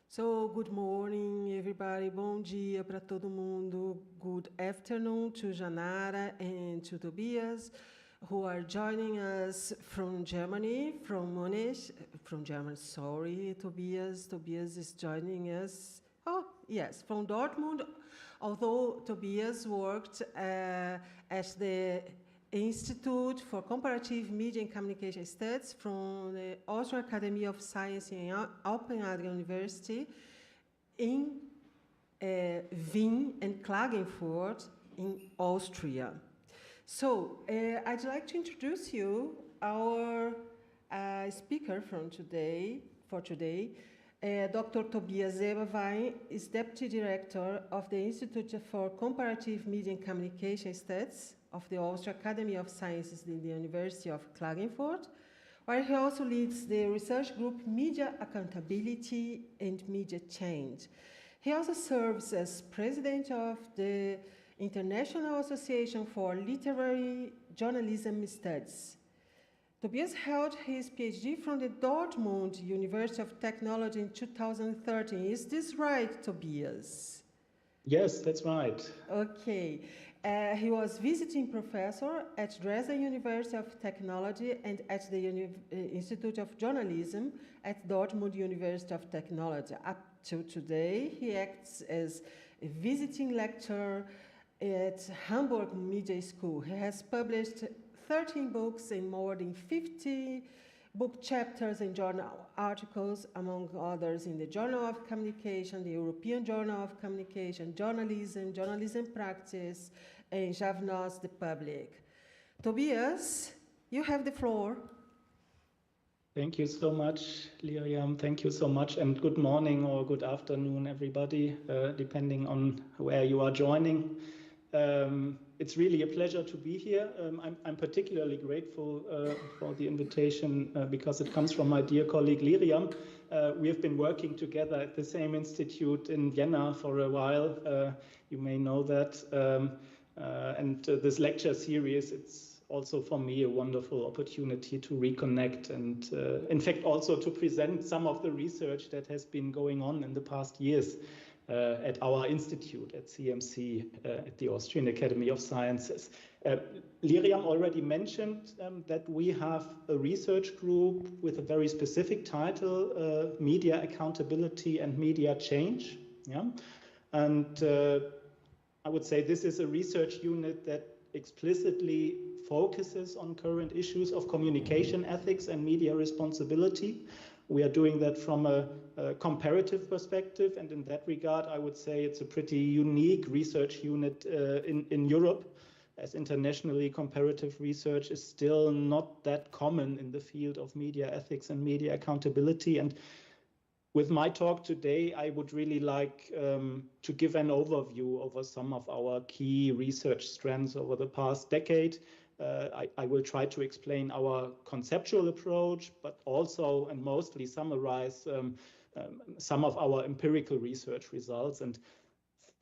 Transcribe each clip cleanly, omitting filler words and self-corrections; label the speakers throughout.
Speaker 1: So, good morning, everybody. Bom dia para todo mundo. Good afternoon to Janara and to Tobias, who are joining us from Germany, from Munich, from Germany, sorry, Tobias. Tobias is joining us, from Dortmund, although Tobias worked at the Institute for Comparative Media and Communication Studies from the Austrian Academy of Science in Austrian University in Wien and Klagenfurt in Austria. So I'd like to introduce you our speaker for today. Dr. Tobias Eberwein is Deputy Director of the Institute for Comparative Media and Communication Studies of the Austrian Academy of Sciences in the University of Klagenfurt, where he also leads the research group Media Accountability and Media Change. He also serves as president of the International Association for Literary Journalism Studies. Tobias held his PhD from the Dortmund University of Technology in 2013. Is this right, Tobias?
Speaker 2: Yes, that's right.
Speaker 1: Okay. He was visiting professor at Dresden University of Technology and at the Institute of Journalism at Dortmund University of Technology. Up to today, he acts as a visiting lecturer at Hamburg Media School. He has published 13 books and more than 50 book chapters and journal articles, among others, in the Journal of Communication, the European Journal of Communication, Journalism Practice, and Javnos the Public. Tobias, you have the floor.
Speaker 2: Thank you so much, Liriam. Thank you so much, and good morning or good afternoon, everybody, depending on where you are joining. It's really a pleasure to be here. I'm particularly grateful for the invitation because it comes from my dear colleague Liriam. We have been working together at the same institute in Vienna for a while. You may know that. And this lecture series, it's also for me a wonderful opportunity to reconnect and in fact also to present some of the research that has been going on in the past years at our institute at CMC, at the Austrian Academy of Sciences. Liriam already mentioned that we have a research group with a very specific title, Media Accountability and Media Change. Yeah? And I would say this is a research unit that explicitly focuses on current issues of communication ethics and media responsibility. We are doing that from a comparative perspective, and in that regard, I would say it's a pretty unique research unit in Europe, as internationally comparative research is still not that common in the field of media ethics and media accountability. And with my talk today, I would really like to give an overview over some of our key research strands over the past decade. I will try to explain our conceptual approach, but also and mostly summarize some of our empirical research results. And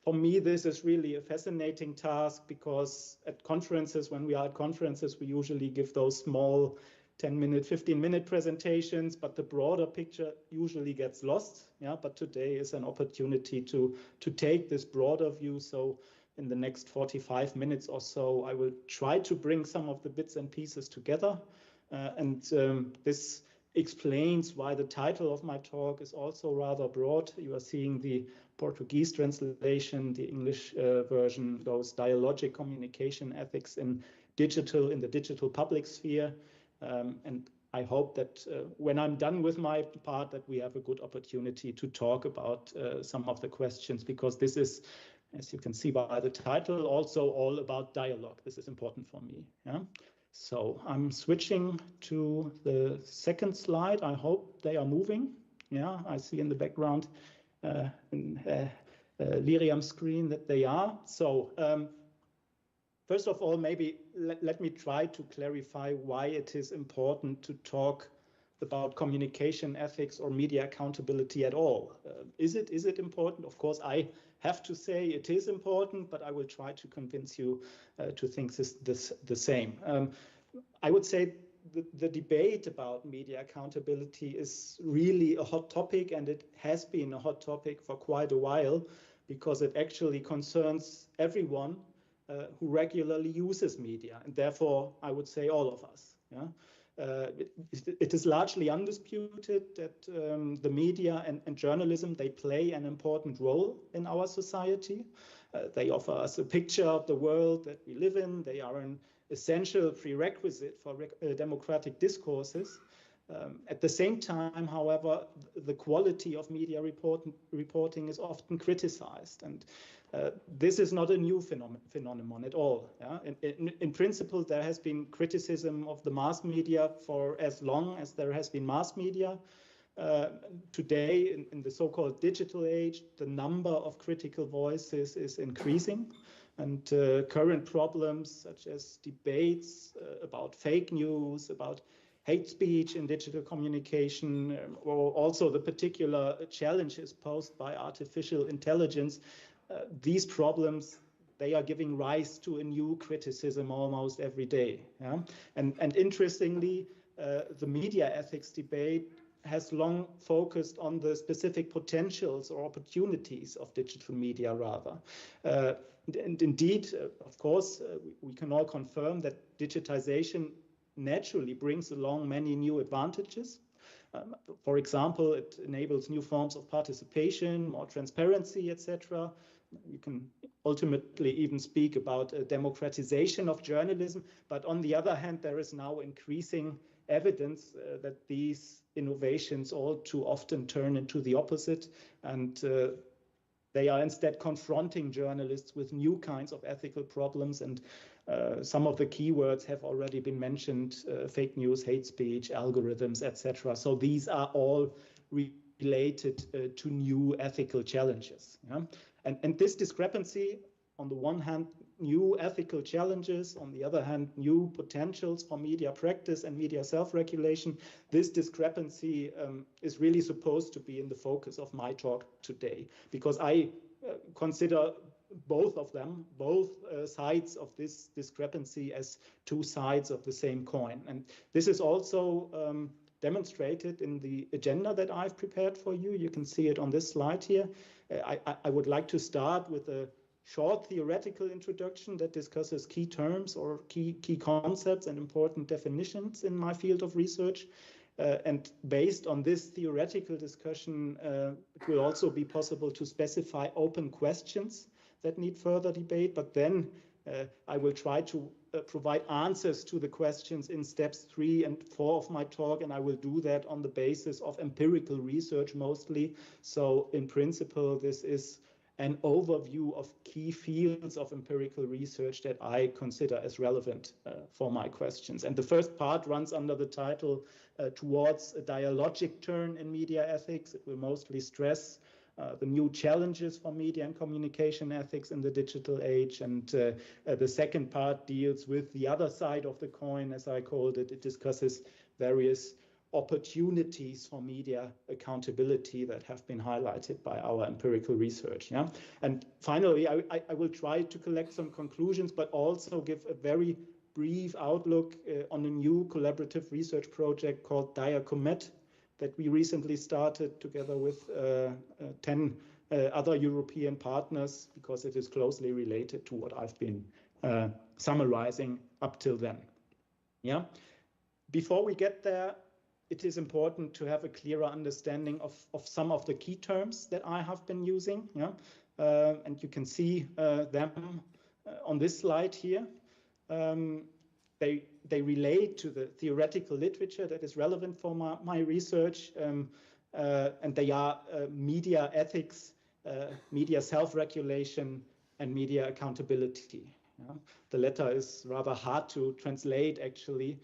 Speaker 2: for me, this is really a fascinating task because at conferences, when we are at conferences, we usually give those small 10-minute, 15-minute presentations, but the broader picture usually gets lost. Yeah, but today is an opportunity to take this broader view. So in the next 45 minutes or so, I will try to bring some of the bits and pieces together. This explains why the title of my talk is also rather broad. You are seeing the Portuguese translation, the English version goes Dialogic Communication Ethics in the digital public sphere. And I hope that when I'm done with my part, that we have a good opportunity to talk about some of the questions, because this is, as you can see by the title, also all about dialogue. This is important for me. Yeah? So I'm switching to the second slide. I hope they are moving. Yeah, I see in the background in Liriam's screen that they are. So first of all, maybe let me try to clarify why it is important to talk about communication ethics or media accountability at all. Is it important? Of course, I have to say it is important, but I will try to convince you to think the same. I would say the debate about media accountability is really a hot topic, and it has been a hot topic for quite a while, because it actually concerns everyone who regularly uses media, and therefore I would say all of us. Yeah? It is largely undisputed that the media and journalism, they play an important role in our society. They offer us a picture of the world that we live in. They are an essential prerequisite for democratic discourses. At the same time, however, the quality of media reporting is often criticized, and this is not a new phenomenon at all. Yeah? In principle, there has been criticism of the mass media for as long as there has been mass media. Today, in the so-called digital age, the number of critical voices is increasing, and current problems such as debates about fake news, about hate speech in digital communication, or also the particular challenges posed by artificial intelligence, these problems, they are giving rise to a new criticism almost every day. Yeah? And interestingly, the media ethics debate has long focused on the specific potentials or opportunities of digital media rather. And indeed, of course, we can all confirm that digitization naturally brings along many new advantages. For example, it enables new forms of participation, more transparency, etc. You can ultimately even speak about a democratization of journalism. But on the other hand, there is now increasing evidence that these innovations all too often turn into the opposite, and they are instead confronting journalists with new kinds of ethical problems. And some of the keywords have already been mentioned: fake news, hate speech, algorithms, etc. So these are all related to new ethical challenges. Yeah? And this discrepancy, on the one hand, new ethical challenges, on the other hand, new potentials for media practice and media self-regulation, this discrepancy is really supposed to be in the focus of my talk today, because I consider both of them, both sides of this discrepancy, as two sides of the same coin. And this is also demonstrated in the agenda that I've prepared for you. You can see it on this slide here. I would like to start with a short theoretical introduction that discusses key terms or key concepts and important definitions in my field of research. And based on this theoretical discussion, it will also be possible to specify open questions that need further debate. But then I will try to provide answers to the questions in steps 3 and 4 of my talk, and I will do that on the basis of empirical research mostly. So in principle, this is an overview of key fields of empirical research that I consider as relevant for my questions. And the first part runs under the title Towards a Dialogic Turn in Media Ethics. It will mostly stress the new challenges for media and communication ethics in the digital age. And the second part deals with the other side of the coin, as I called it. It discusses various opportunities for media accountability that have been highlighted by our empirical research. Yeah? And finally, I will try to collect some conclusions, but also give a very brief outlook on a new collaborative research project called DIACOMET that we recently started together with 10 other European partners, because it is closely related to what I've been summarizing up till then. Yeah. Before we get there, it is important to have a clearer understanding of some of the key terms that I have been using. Yeah? And you can see them on this slide here. They relate to the theoretical literature that is relevant for my research, and they are media ethics, media self-regulation, and media accountability. Yeah? The latter is rather hard to translate, actually.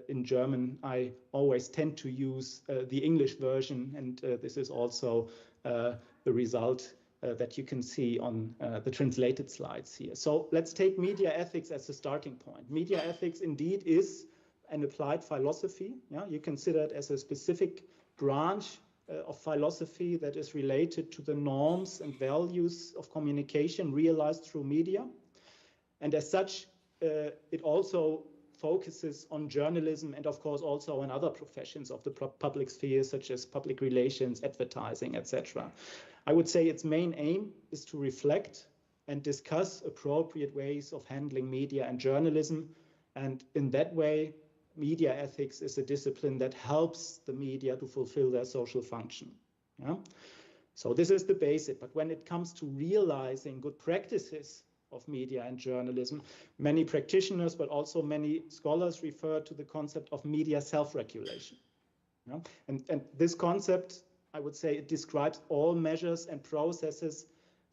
Speaker 2: In German, I always tend to use the English version, and this is also the result that you can see on the translated slides here. So let's take media ethics as a starting point. Media ethics indeed is an applied philosophy. Yeah? You consider it as a specific branch of philosophy that is related to the norms and values of communication realized through media. And as such, it also focuses on journalism and, of course, also on other professions of the public sphere, such as public relations, advertising, etc. I would say its main aim is to reflect and discuss appropriate ways of handling media and journalism. And in that way, media ethics is a discipline that helps the media to fulfill their social function. Yeah? So this is the basic. But when it comes to realizing good practices of media and journalism, many practitioners, but also many scholars refer to the concept of media self-regulation. Yeah? And this concept, I would say, it describes all measures and processes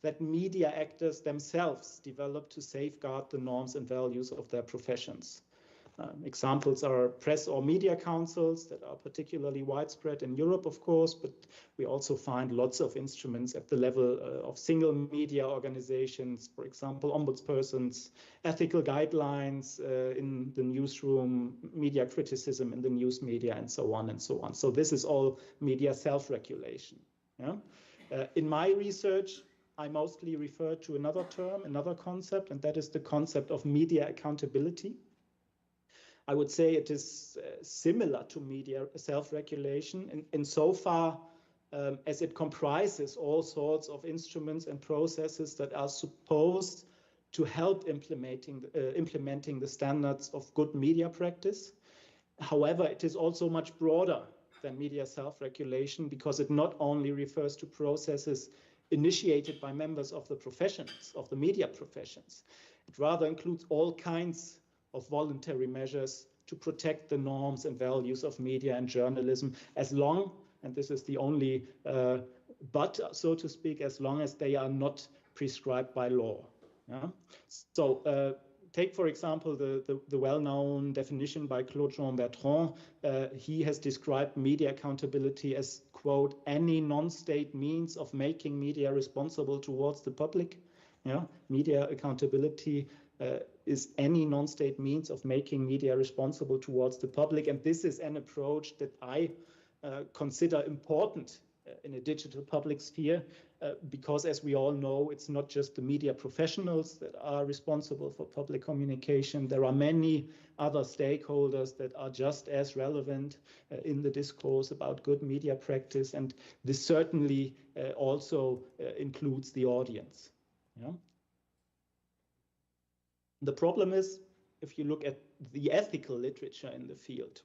Speaker 2: that media actors themselves develop to safeguard the norms and values of their professions. Examples are press or media councils that are particularly widespread in Europe, of course, but we also find lots of instruments at the level of single media organizations, for example, ombudspersons, ethical guidelines in the newsroom, media criticism in the news media, and so on and so on. So this is all media self-regulation. Yeah? In my research, I mostly refer to another term, another concept, and that is the concept of media accountability. I would say it is similar to media self-regulation insofar as it comprises all sorts of instruments and processes that are supposed to help implementing the standards of good media practice. However, it is also much broader than media self-regulation because it not only refers to processes initiated by members of the professions, of the media professions. It rather includes all kinds of voluntary measures to protect the norms and values of media and journalism, as long, and this is the only but, so to speak, as long as they are not prescribed by law. Yeah? So take, for example, the well-known definition by Claude-Jean Bertrand. He has described media accountability as, quote, any non-state means of making media responsible towards the public. Yeah? Media accountability is any non-state means of making media responsible towards the public. And this is an approach that I consider important in a digital public sphere, because as we all know, it's not just the media professionals that are responsible for public communication. There are many other stakeholders that are just as relevant in the discourse about good media practice. And this certainly also includes the audience. Yeah? The problem is, if you look at the ethical literature in the field,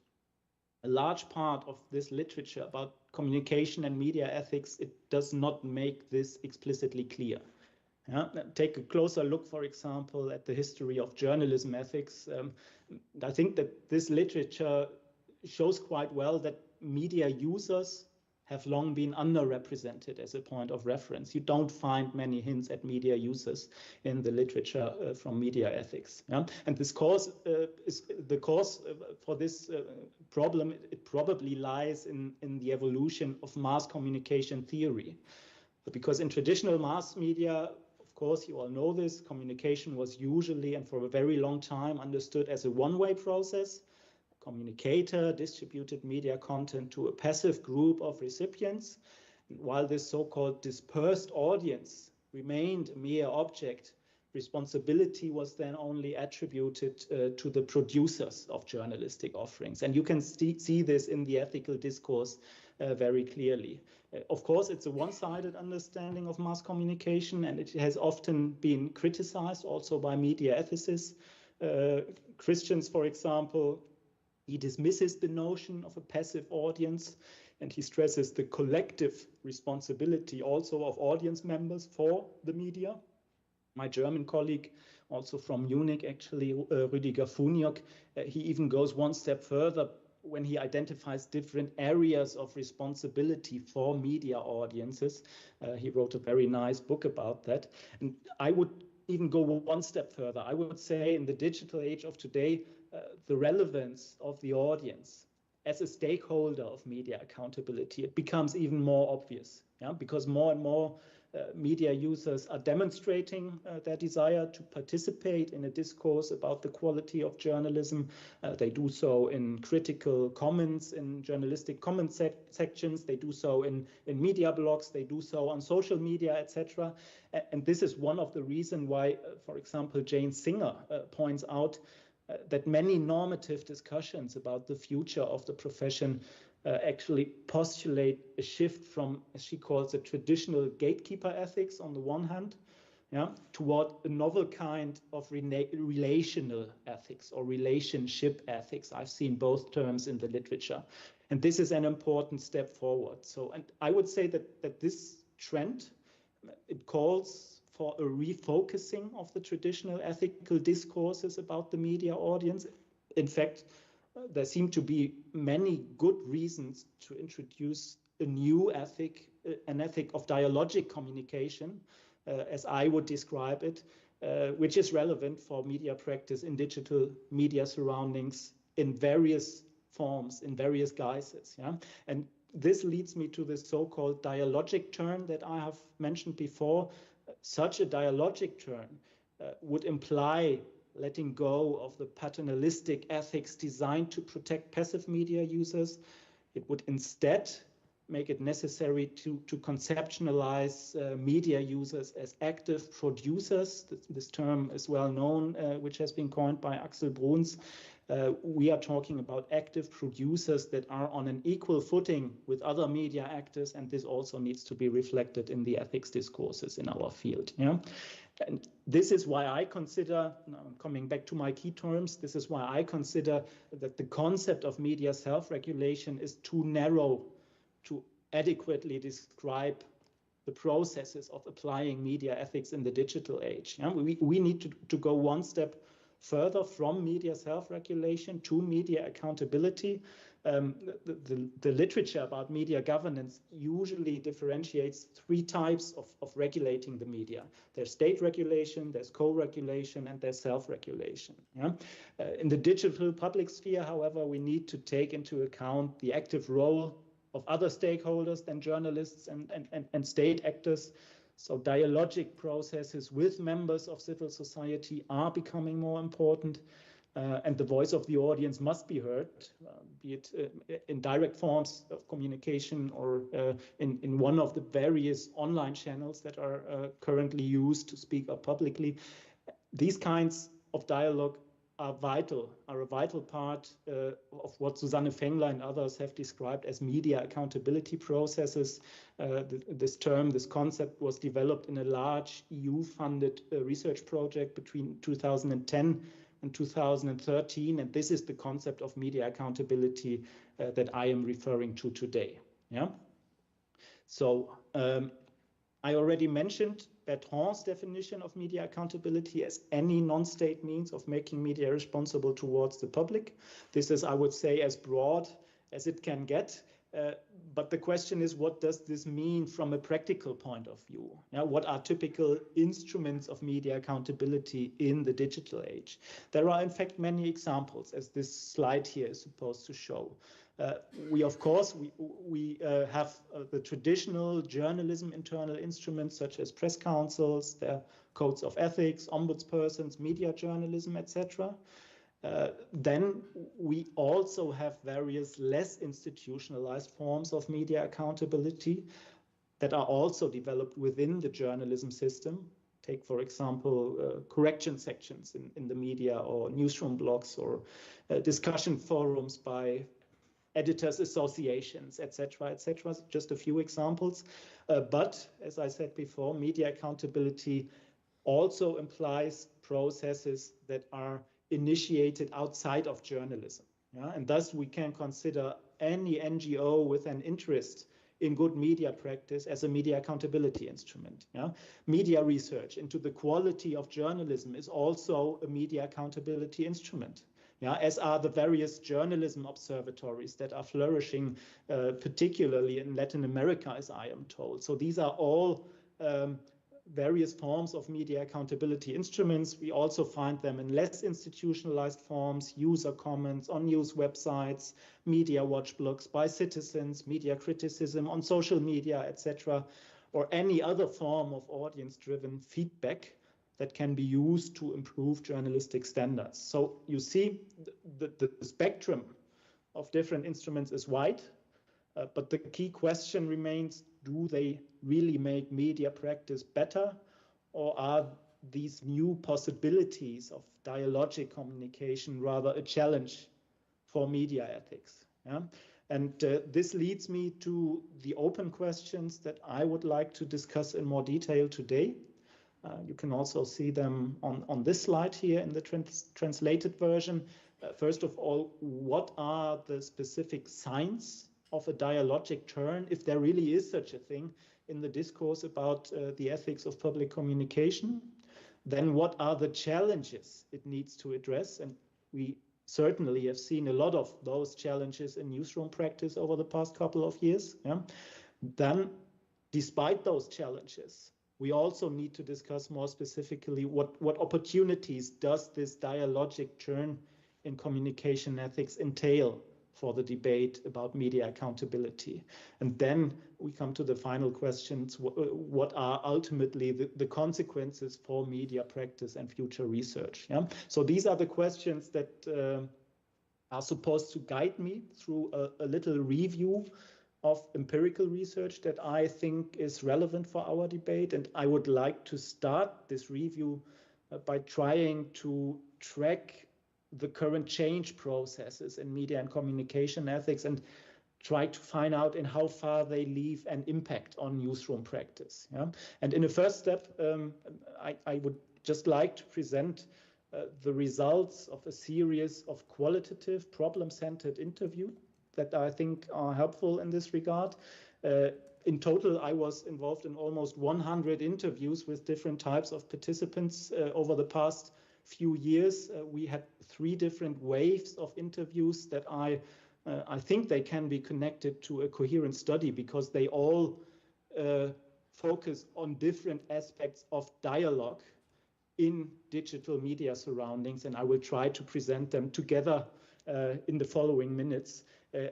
Speaker 2: a large part of this literature about communication and media ethics, it does not make this explicitly clear. Yeah? Take a closer look, for example, at the history of journalism ethics. I think that this literature shows quite well that media users have long been underrepresented as a point of reference. You don't find many hints at media users in the literature from media ethics. Yeah? And this cause is the cause for this problem. It probably lies in the evolution of mass communication theory, because in traditional mass media, of course, you all know this, communication was usually and for a very long time understood as a one-way process. Communicator distributed media content to a passive group of recipients, while this so-called dispersed audience remained a mere object. Responsibility was then only attributed to the producers of journalistic offerings. And you can see this in the ethical discourse very clearly. Of course, it's a one-sided understanding of mass communication, and it has often been criticized also by media ethicists. Christians, for example, he dismisses the notion of a passive audience, and he stresses the collective responsibility also of audience members for the media. My German colleague, also from Munich, actually, Rüdiger Funiok, he even goes one step further when he identifies different areas of responsibility for media audiences. He wrote a very nice book about that. And I would even go one step further. I would say in the digital age of today, the relevance of the audience as a stakeholder of media accountability, it becomes even more obvious, yeah? Because more and more media users are demonstrating their desire to participate in a discourse about the quality of journalism. They do so in critical comments, in journalistic comment sections. They do so in media blogs. They do so on social media, etc. And this is one of the reasons why, for example, Jane Singer points out that many normative discussions about the future of the profession actually postulate a shift from, as she calls it, traditional gatekeeper ethics on the one hand, toward a novel kind of relational ethics or relationship ethics. I've seen both terms in the literature. And this is an important step forward. So, and I would say that this trend, it calls for a refocusing of the traditional ethical discourses about the media audience. In fact, there seem to be many good reasons to introduce a new ethic, an ethic of dialogic communication, as I would describe it, which is relevant for media practice in digital media surroundings in various forms, in various guises. And this leads me to the so-called dialogic turn that I have mentioned before. Such a dialogic turn would imply letting go of the paternalistic ethics designed to protect passive media users. It would instead make it necessary to conceptualize media users as active producers. This term is well known, which has been coined by Axel Bruns. We are talking about active producers that are on an equal footing with other media actors, and this also needs to be reflected in the ethics discourses in our field. And this is why I consider, coming back to my key terms, this is why I consider that the concept of media self-regulation is too narrow to adequately describe the processes of applying media ethics in the digital age. We need to go one step further from media self-regulation to media accountability. The literature about media governance usually differentiates three types of regulating the media. There's state regulation, there's co-regulation, and there's self-regulation. In the digital public sphere, however, we need to take into account the active role of other stakeholders than journalists and state actors. So dialogic processes with members of civil society are becoming more important, and the voice of the audience must be heard, be it in direct forms of communication or in one of the various online channels that are currently used to speak up publicly. These kinds of dialogue are a vital part of what Susanne Fengler and others have described as media accountability processes. This concept was developed in a large EU-funded research project between 2010 and 2013, and this is the concept of media accountability that I am referring to today. So I already mentioned Bertrand's definition of media accountability as any non-state means of making media responsible towards the public. This is, I would say, as broad as it can get. But the question is, what does this mean from a practical point of view? What are typical instruments of media accountability in the digital age? There are, in fact, many examples, as this slide here is supposed to show. We, of course, have the traditional journalism internal instruments such as press councils, their codes of ethics, ombudspersons, media journalism, etc. Then we also have various less institutionalized forms of media accountability that are also developed within the journalism system. Take, for example, correction sections in the media, or newsroom blogs, or discussion forums by editors associations, etc., just a few examples. But as I said before, media accountability also implies processes that are initiated outside of journalism. And thus we can consider any NGO with an interest in good media practice as a media accountability instrument. Media research into the quality of journalism is also a media accountability instrument. As are the various journalism observatories that are flourishing, particularly in Latin America, as I am told. So these are all various forms of media accountability instruments. We also find them in less institutionalized forms: user comments on news websites, media watch blogs by citizens, media criticism on social media, etc., or any other form of audience-driven feedback that can be used to improve journalistic standards. So you see, the spectrum of different instruments is wide, but the key question remains, do they really make media practice better, or are these new possibilities of dialogic communication rather a challenge for media ethics? Yeah? And this leads me to the open questions that I would like to discuss in more detail today. You can also see them on this slide here in the translated version. First of all, what are the specific signs of a dialogic turn, if there really is such a thing in the discourse about the ethics of public communication? Then what are the challenges it needs to address? And we certainly have seen a lot of those challenges in newsroom practice over the past couple of years. Yeah? Then, despite those challenges, we also need to discuss more specifically what opportunities does this dialogic turn in communication ethics entail for the debate about media accountability. And then we come to the final questions, what are ultimately the consequences for media practice and future research? Yeah? So these are the questions that are supposed to guide me through a little review of empirical research that I think is relevant for our debate. And I would like to start this review by trying to track the current change processes in media and communication ethics and try to find out in how far they leave an impact on newsroom practice. Yeah? And in a first step, I would just like to present the results of a series of qualitative problem-centered interviews that I think are helpful in this regard. In total, I was involved in almost 100 interviews with different types of participants over the past few years. We had 3 different waves of interviews that I think they can be connected to a coherent study because they all focus on different aspects of dialogue in digital media surroundings, and I will try to present them together in the following minutes.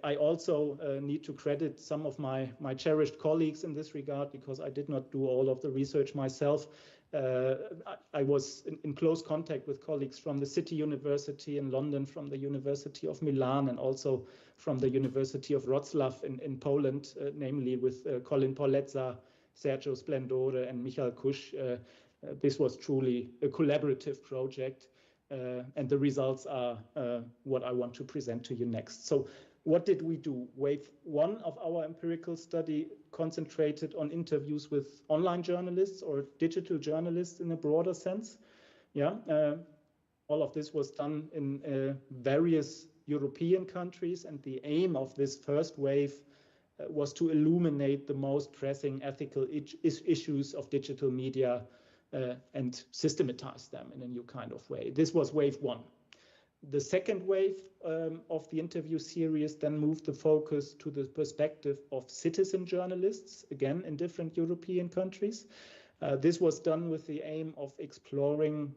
Speaker 2: I also need to credit some of my cherished colleagues in this regard because I did not do all of the research myself. I was in close contact with colleagues from the City University in London, from the University of Milan, and also from the University of Wrocław in Poland, namely with Colin Poletza, Sergio Splendore, and Michal Kusch. This was truly a collaborative project, and the results are what I want to present to you next. So what did we do? Wave 1 of our empirical study concentrated on interviews with online journalists or digital journalists in a broader sense. Yeah, all of this was done in various European countries, and the aim of this first wave was to illuminate the most pressing ethical issues of digital media and systematize them in a new kind of way. This was wave 1. The second wave of the interview series then moved the focus to the perspective of citizen journalists, again in different European countries. This was done with the aim of exploring,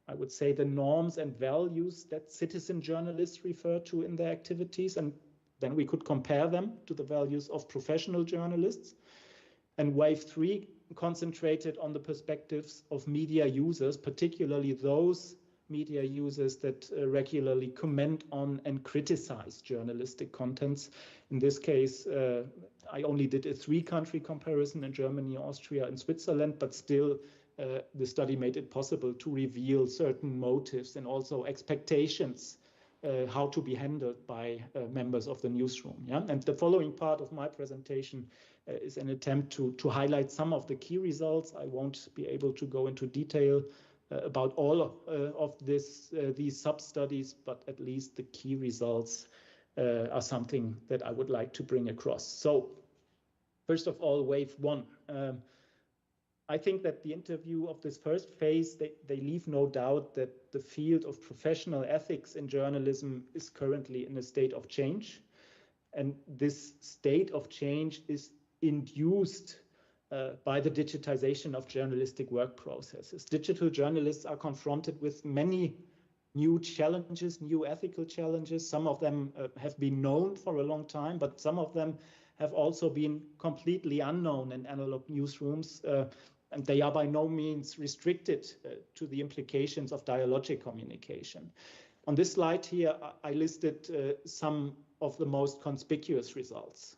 Speaker 2: I would say, the norms and values that citizen journalists refer to in their activities, and then we could compare them to the values of professional journalists. And wave 3 concentrated on the perspectives of media users, particularly those media users that regularly comment on and criticize journalistic contents. In this case, I only did a 3-country comparison in Germany, Austria, and Switzerland, but still the study made it possible to reveal certain motives and also expectations how to be handled by members of the newsroom. Yeah? And the following part of my presentation is an attempt to highlight some of the key results. I won't be able to go into detail about all of these sub-studies, but at least the key results are something that I would like to bring across. So first of all, wave 1. I think that the interview of this first phase, they leave no doubt that the field of professional ethics in journalism is currently in a state of change. And this state of change is induced by the digitization of journalistic work processes. Digital journalists are confronted with many new challenges, new ethical challenges. Some of them have been known for a long time, but some of them have also been completely unknown in analog newsrooms, and they are by no means restricted to the implications of dialogic communication. On this slide here, I listed some of the most conspicuous results.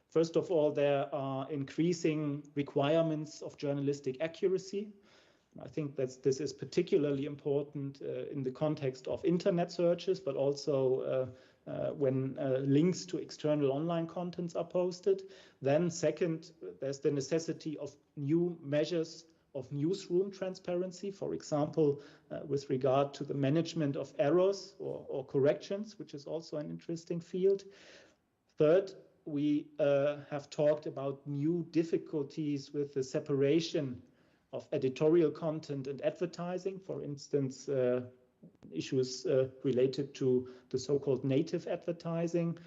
Speaker 2: First of all, there are increasing requirements of journalistic accuracy. I think that this is particularly important in the context of internet searches, but also when links to external online contents are posted. Then second, there's the necessity of new measures of newsroom transparency, for example, with regard to the management of errors or corrections, which is also an interesting field. Third, we have talked about new difficulties with the separation of editorial content and advertising, for instance, issues related to the so-called native advertising.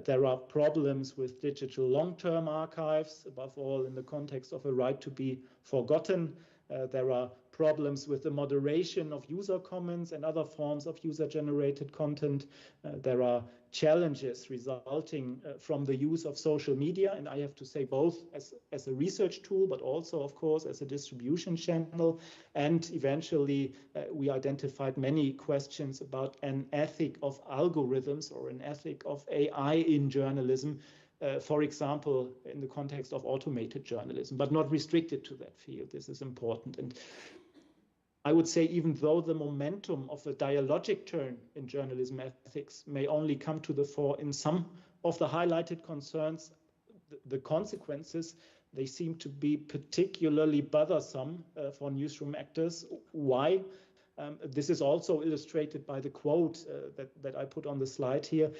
Speaker 2: There are problems with digital long-term archives, above all in the context of a right to be forgotten. There are problems with the moderation of user comments and other forms of user-generated content. There are challenges resulting from the use of social media, and I have to say both as a research tool, but also, of course, as a distribution channel. And eventually, we identified many questions about an ethic of algorithms or an ethic of AI in journalism, for example, in the context of automated journalism, but not restricted to that field. This is important. And I would say, even though the momentum of the dialogic turn in journalism ethics may only come to the fore in some of the highlighted concerns, the consequences, they seem to be particularly bothersome for newsroom actors. Why? This is also illustrated by the quote that I put on the slide here,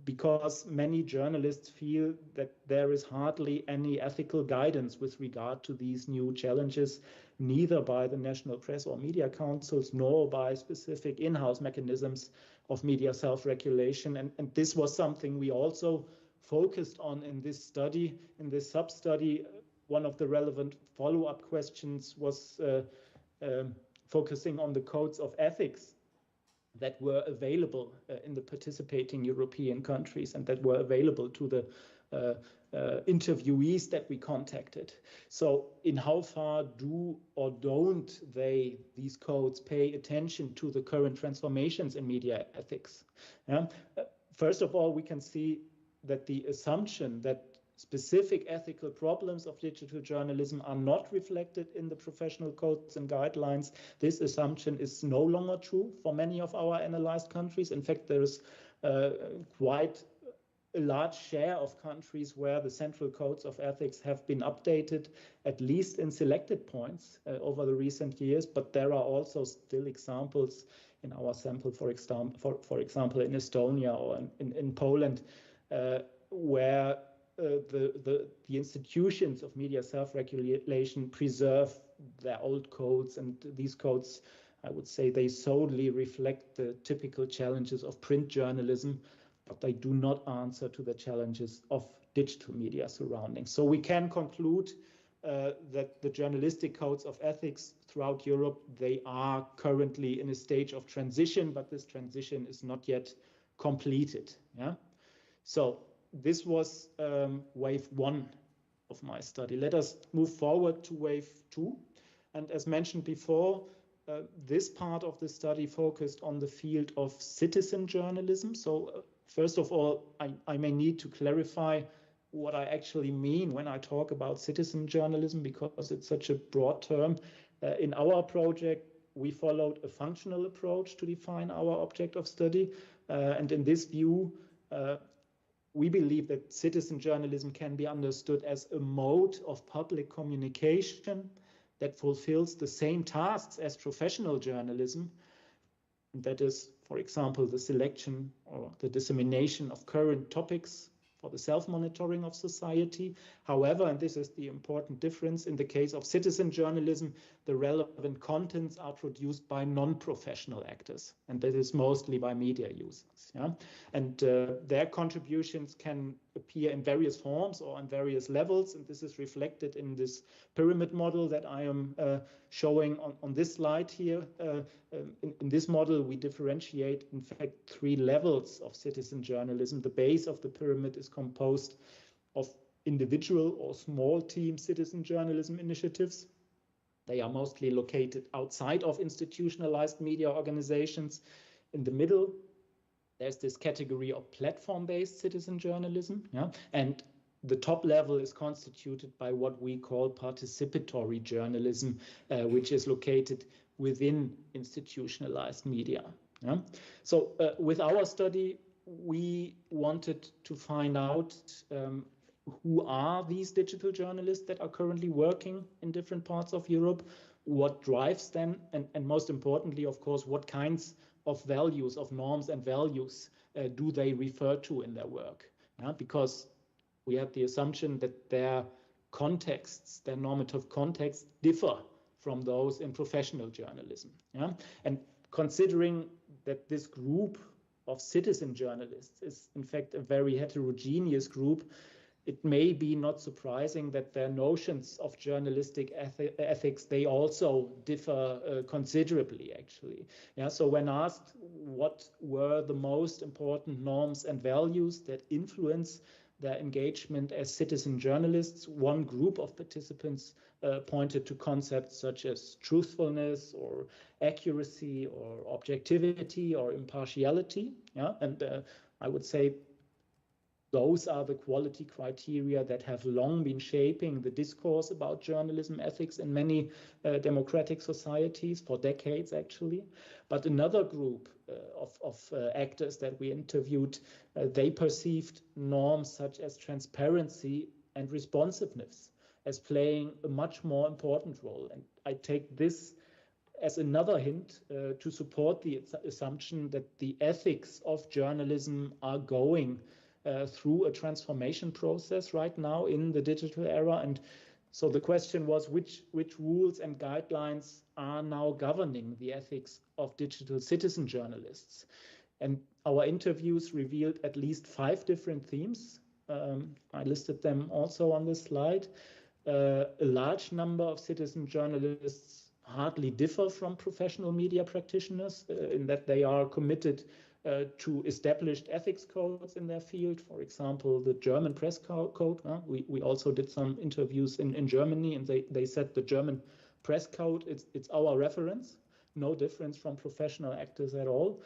Speaker 2: because many journalists feel that there is hardly any ethical guidance with regard to these new challenges, neither by the national press or media councils, nor by specific in-house mechanisms of media self-regulation. And this was something we also focused on in this study, in this sub-study. One of the relevant follow-up questions was focusing on the codes of ethics that were available in the participating European countries and that were available to the interviewees that we contacted. So in how far do or don't these codes pay attention to the current transformations in media ethics? First of all, we can see that the assumption that specific ethical problems of digital journalism are not reflected in the professional codes and guidelines, this assumption is no longer true for many of our analyzed countries. In fact, there is quite a large share of countries where the central codes of ethics have been updated, at least in selected points over the recent years. But there are also still examples in our sample, for example, in Estonia or in Poland, where the institutions of media self-regulation preserve their old codes, and these codes, I would say, they solely reflect the typical challenges of print journalism, but they do not answer to the challenges of digital media surroundings. So we can conclude that the journalistic codes of ethics throughout Europe, they are currently in a stage of transition, but this transition is not yet completed. So this was wave one of my study. Let us move forward to wave two. And as mentioned before, this part of the study focused on the field of citizen journalism. So first of all, I may need to clarify what I actually mean when I talk about citizen journalism, because it's such a broad term. In our project, we followed a functional approach to define our object of study. And in this view, we believe that citizen journalism can be understood as a mode of public communication that fulfills the same tasks as professional journalism. And that is, for example, the selection or the dissemination of current topics for the self-monitoring of society. However, and this is the important difference, in the case of citizen journalism, the relevant contents are produced by non-professional actors, and that is mostly by media users. And their contributions can appear in various forms or on various levels, and this is reflected in this pyramid model that I am showing on this slide here. In this model, we differentiate, in fact, 3 levels of citizen journalism. The base of the pyramid is composed of individual or small team citizen journalism initiatives. They are mostly located outside of institutionalized media organizations. In the middle, there's this category of platform-based citizen journalism. And the top level is constituted by what we call participatory journalism, which is located within institutionalized media. Yeah? So with our study, we wanted to find out who are these digital journalists that are currently working in different parts of Europe, what drives them, and most importantly, of course, what kinds of values, of norms and values do they refer to in their work? Yeah? Because we have the assumption that their contexts, their normative contexts, differ from those in professional journalism. Yeah? And considering that this group of citizen journalists is in fact a very heterogeneous group, it may be not surprising that their notions of journalistic ethics, they also differ considerably, actually. Yeah, so when asked what were the most important norms and values that influence their engagement as citizen journalists, one group of participants pointed to concepts such as truthfulness or accuracy or objectivity or impartiality. Yeah? And I would say those are the quality criteria that have long been shaping the discourse about journalism ethics in many democratic societies for decades, actually. But another group of actors that we interviewed, they perceived norms such as transparency and responsiveness as playing a much more important role. And I take this as another hint to support the assumption that the ethics of journalism are going through a transformation process right now in the digital era. And so the question was, which rules and guidelines are now governing the ethics of digital citizen journalists? And our interviews revealed at least 5 different themes. I listed them also on this slide. A large number of citizen journalists hardly differ from professional media practitioners in that they are committed to established ethics codes in their field. For example, the German press code. We also did some interviews in Germany, and they said the German press code, it's our reference, no difference from professional actors at all.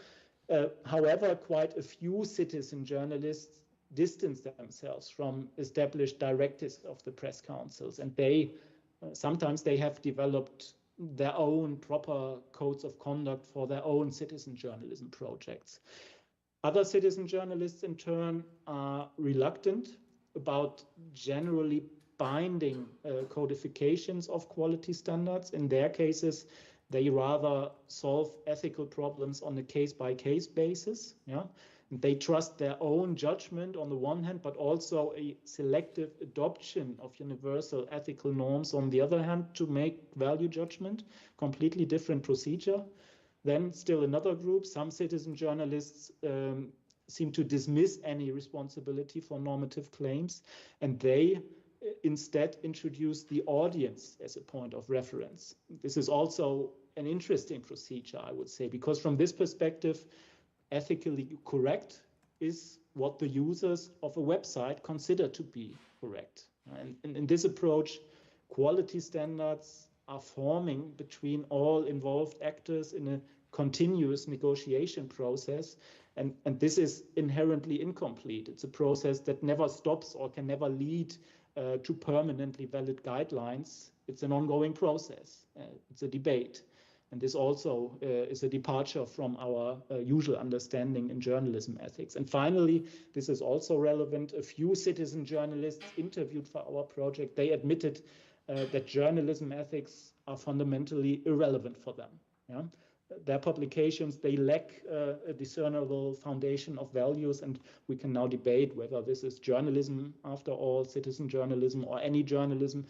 Speaker 2: However, quite a few citizen journalists distance themselves from established directives of the press councils, and they sometimes they have developed their own proper codes of conduct for their own citizen journalism projects. Other citizen journalists, in turn, are reluctant about generally binding codifications of quality standards. In their cases, they rather solve ethical problems on a case-by-case basis. Yeah? And they trust their own judgment on the one hand, but also a selective adoption of universal ethical norms on the other hand to make value judgment, completely different procedure. Then still another group, some citizen journalists seem to dismiss any responsibility for normative claims, and they instead introduce the audience as a point of reference. This is also an interesting procedure, I would say, because from this perspective, ethically correct is what the users of a website consider to be correct. And in this approach, quality standards are forming between all involved actors in a continuous negotiation process. And this is inherently incomplete. It's a process that never stops or can never lead to permanently valid guidelines. It's an ongoing process. It's a debate. And this also is a departure from our usual understanding in journalism ethics. And finally, this is also relevant. A few citizen journalists interviewed for our project, they admitted that journalism ethics are fundamentally irrelevant for them. Yeah? Their publications, they lack a discernible foundation of values, and we can now debate whether this is journalism, after all, citizen journalism, or any journalism,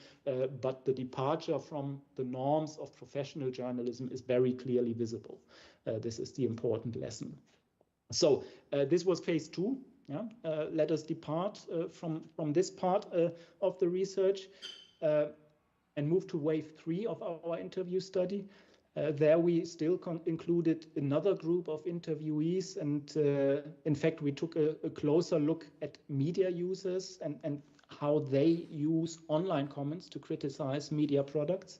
Speaker 2: but the departure from the norms of professional journalism is very clearly visible. This is the important lesson. So this was phase 2. Yeah? Let us depart from this part of the research and move to wave 3 of our interview study. There we still included another group of interviewees, and in fact we took a closer look at media users and how they use online comments to criticize media products.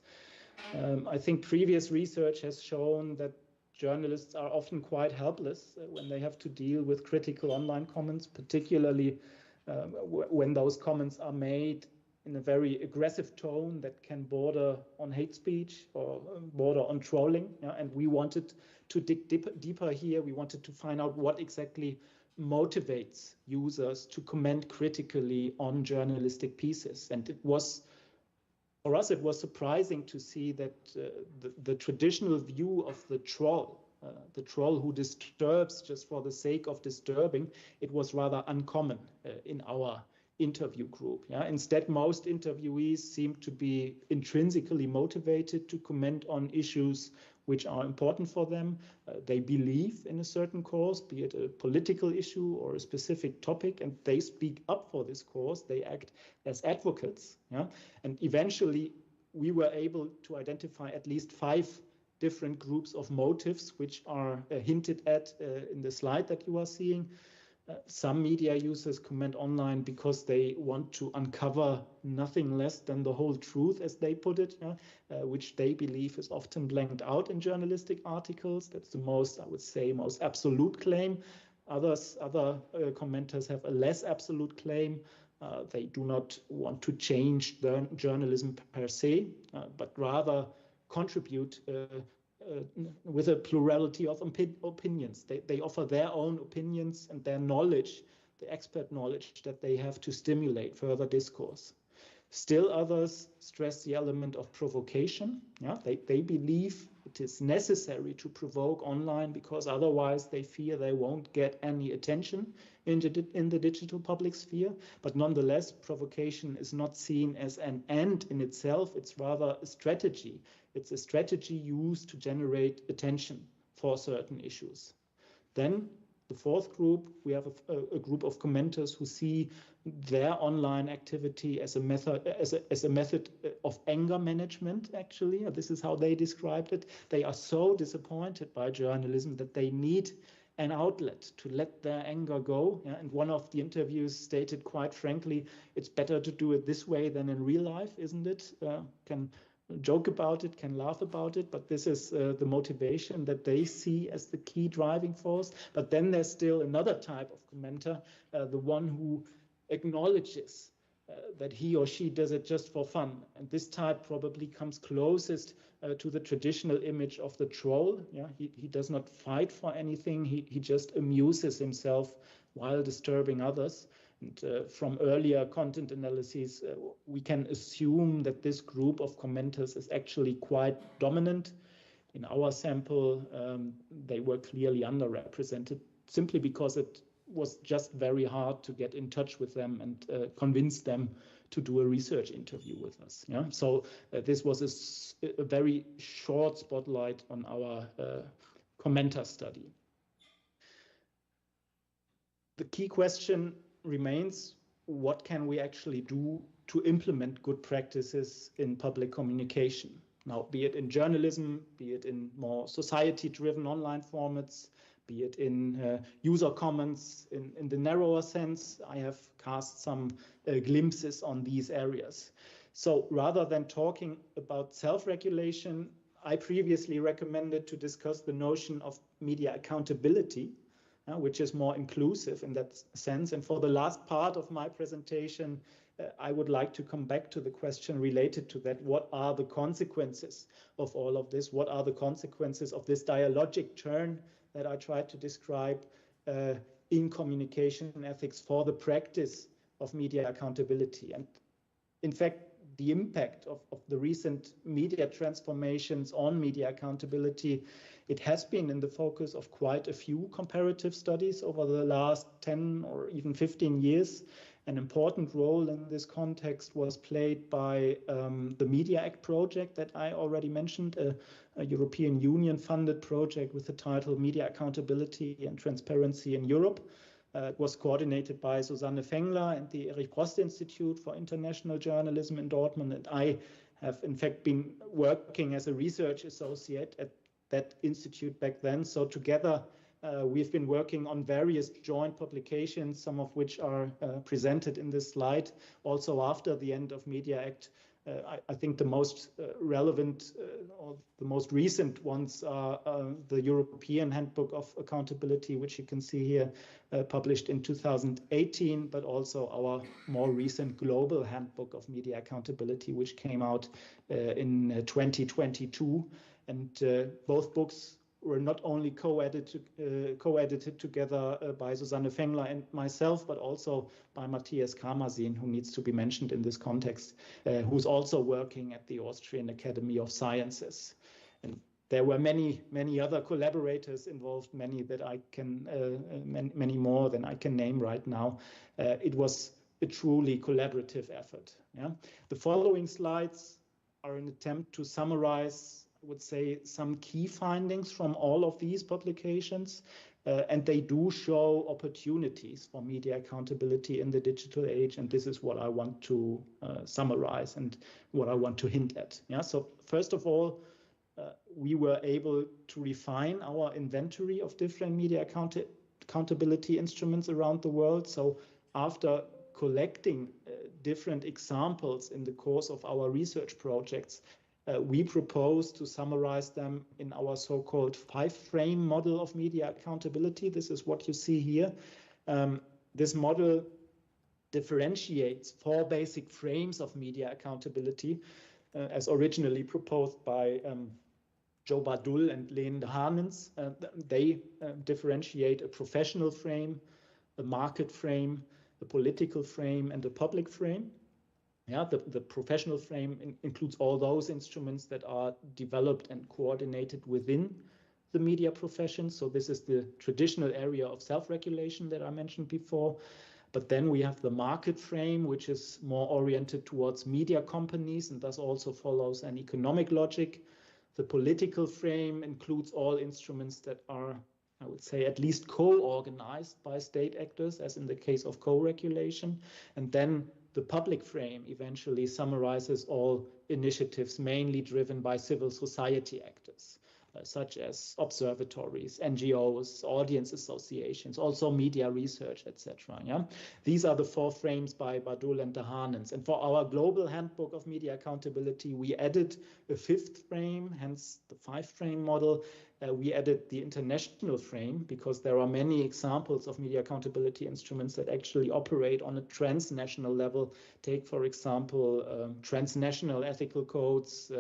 Speaker 2: I think previous research has shown that journalists are often quite helpless when they have to deal with critical online comments, particularly when those comments are made in a very aggressive tone that can border on hate speech or border on trolling. And we wanted to dig deeper here. We wanted to find out what exactly motivates users to comment critically on journalistic pieces. And it was, for us, it was surprising to see that the traditional view of the troll who disturbs just for the sake of disturbing, it was rather uncommon in our interview group. Instead, most interviewees seem to be intrinsically motivated to comment on issues which are important for them. They believe in a certain cause, be it a political issue or a specific topic, and they speak up for this cause. They act as advocates. And eventually, we were able to identify at least 5 different groups of motives, which are hinted at in the slide that you are seeing. Some media users comment online because they want to uncover nothing less than the whole truth, as they put it, which they believe is often blanked out in journalistic articles. That's the most, I would say, most absolute claim. Other commenters have a less absolute claim. They do not want to change the journalism per se, but rather contribute with a plurality of opinions. They offer their own opinions and their knowledge, the expert knowledge that they have to stimulate further discourse. Still others stress the element of provocation. They believe it is necessary to provoke online because otherwise they fear they won't get any attention in the digital public sphere. But nonetheless, provocation is not seen as an end in itself. It's rather a strategy. It's a strategy used to generate attention for certain issues. Then the 4th group, we have a group of commenters who see their online activity as a method of anger management, actually. This is how they described it. They are so disappointed by journalism that they need an outlet to let their anger go. And one of the interviews stated quite frankly, it's better to do it this way than in real life, isn't it? Can joke about it, can laugh about it, but this is the motivation that they see as the key driving force. But then there's still another type of commenter, the one who acknowledges that he or she does it just for fun. And this type probably comes closest to the traditional image of the troll. He does not fight for anything. He just amuses himself while disturbing others. And from earlier content analyses, we can assume that this group of commenters is actually quite dominant. In our sample, they were clearly underrepresented simply because it was just very hard to get in touch with them and convince them to do a research interview with us. So this was a very short spotlight on our commenter study. The key question remains, what can we actually do to implement good practices in public communication? Now, be it in journalism, be it in more society-driven online formats, be it in user comments in the narrower sense, I have cast some glimpses on these areas. So rather than talking about self-regulation, I previously recommended to discuss the notion of media accountability, which is more inclusive in that sense. And for the last part of my presentation, I would like to come back to the question related to that. What are the consequences of all of this? What are the consequences of this dialogic turn that I tried to describe in communication ethics for the practice of media accountability? And in fact, the impact of the recent media transformations on media accountability, it has been in the focus of quite a few comparative studies over the last 10 or even 15 years. An important role in this context was played by the Media Act project that I already mentioned, a European Union funded project with the title Media Accountability and Transparency in Europe. It was coordinated by Susanne Fengler and the Erich Prost Institute for International Journalism in Dortmund. And I have in fact been working as a research associate at that institute back then. So together we've been working on various joint publications, some of which are presented in this slide. Also after the end of Media Act, I think the most relevant or the most recent ones are the European Handbook of Accountability, which you can see here, published in 2018, but also our more recent Global Handbook of Media Accountability, which came out in 2022. And both books were not only co-edited together by Susanne Fengler and myself, but also by Matthias Karmasin, who needs to be mentioned in this context, who's also working at the Austrian Academy of Sciences. And there were many other collaborators involved, many more than I can name right now. It was a truly collaborative effort. Yeah? The following slides are an attempt to summarize, would say, some key findings from all of these publications, and they do show opportunities for media accountability in the digital age, and this is what I want to summarize and what I want to hint at. Yeah. So first of all, we were able to refine our inventory of different media accountability instruments around the world. So after collecting different examples in the course of our research projects, we propose to summarize them in our so-called 5-frame model of media accountability. This is what you see here. This model differentiates 4 basic frames of media accountability, as originally proposed by Joe Bardul and Leen de Haanens. They differentiate a professional frame, a market frame, a political frame, and a public frame. Yeah, the professional frame includes all those instruments that are developed and coordinated within the media profession. So this is the traditional area of self-regulation that I mentioned before. But then we have the market frame, which is more oriented towards media companies and thus also follows an economic logic. The political frame includes all instruments that are, I would say, at least co-organized by state actors, as in the case of co-regulation. And then the public frame eventually summarizes all initiatives mainly driven by civil society actors, such as observatories, NGOs, audience associations, also media research, etc. Yeah? These are the 4 frames by Bardul and de Haanens. And for our global handbook of media accountability, we added a 5th frame, hence the 5-frame model. We added the international frame because there are many examples of media accountability instruments that actually operate on a transnational level. Take, for example, transnational ethical codes.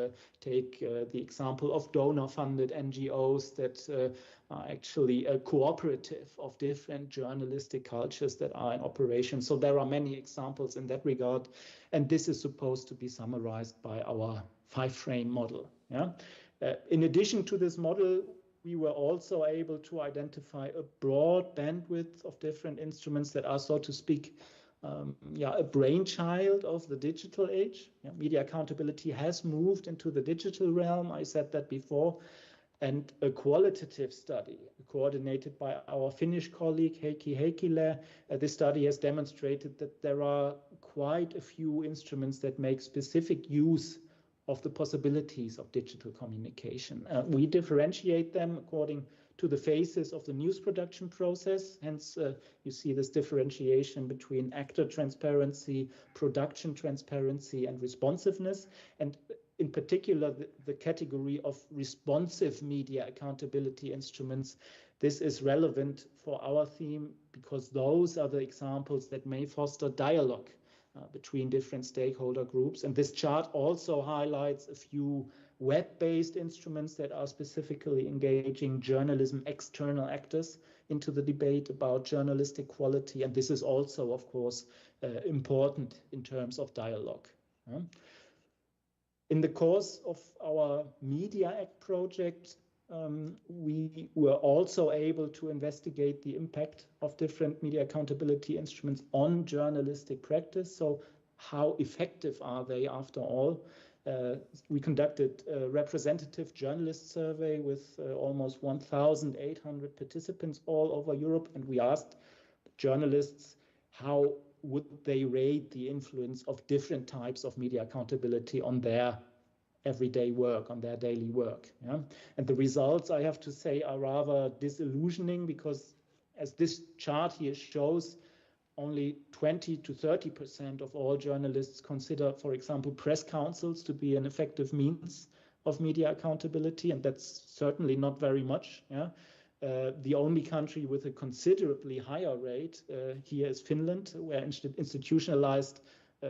Speaker 2: Take the example of donor-funded NGOs that are actually a cooperative of different journalistic cultures that are in operation. So there are many examples in that regard, and this is supposed to be summarized by our 5-frame model. Yeah. In addition to this model, we were also able to identify a broad bandwidth of different instruments that are, so to speak, a brainchild of the digital age. Yeah, media accountability has moved into the digital realm. I said that before. And a qualitative study coordinated by our Finnish colleague Heikki Heikkilä, this study has demonstrated that there are quite a few instruments that make specific use of the possibilities of digital communication. We differentiate them according to the phases of the news production process. Hence, you see this differentiation between actor transparency, production transparency, and responsiveness. And in particular, the category of responsive media accountability instruments. This is relevant for our theme because those are the examples that may foster dialogue between different stakeholder groups. And this chart also highlights a few web-based instruments that are specifically engaging journalism external actors into the debate about journalistic quality. And this is also, of course, important in terms of dialogue. In the course of our Media Act project, we were also able to investigate the impact of different media accountability instruments on journalistic practice. So how effective are they after all? We conducted a representative journalist survey with almost 1,800 participants all over Europe, and we asked journalists how would they rate the influence of different types of media accountability on their everyday work, on their daily work. Yeah? And the results, I have to say, are rather disillusioning because, as this chart here shows, only 20 to 30% of all journalists consider, for example, press councils to be an effective means of media accountability, and that's certainly not very much. Yeah? The only country with a considerably higher rate here is Finland, where institutionalized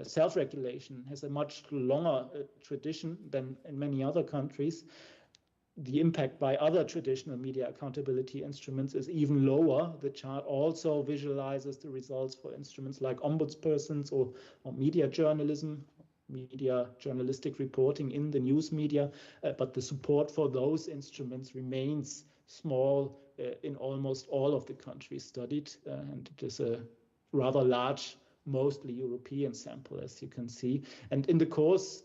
Speaker 2: self-regulation has a much longer tradition than in many other countries. The impact by other traditional media accountability instruments is even lower. The chart also visualizes the results for instruments like ombudspersons or media journalism, media journalistic reporting in the news media, but the support for those instruments remains small in almost all of the countries studied, and it is a rather large, mostly European sample, as you can see. And in the course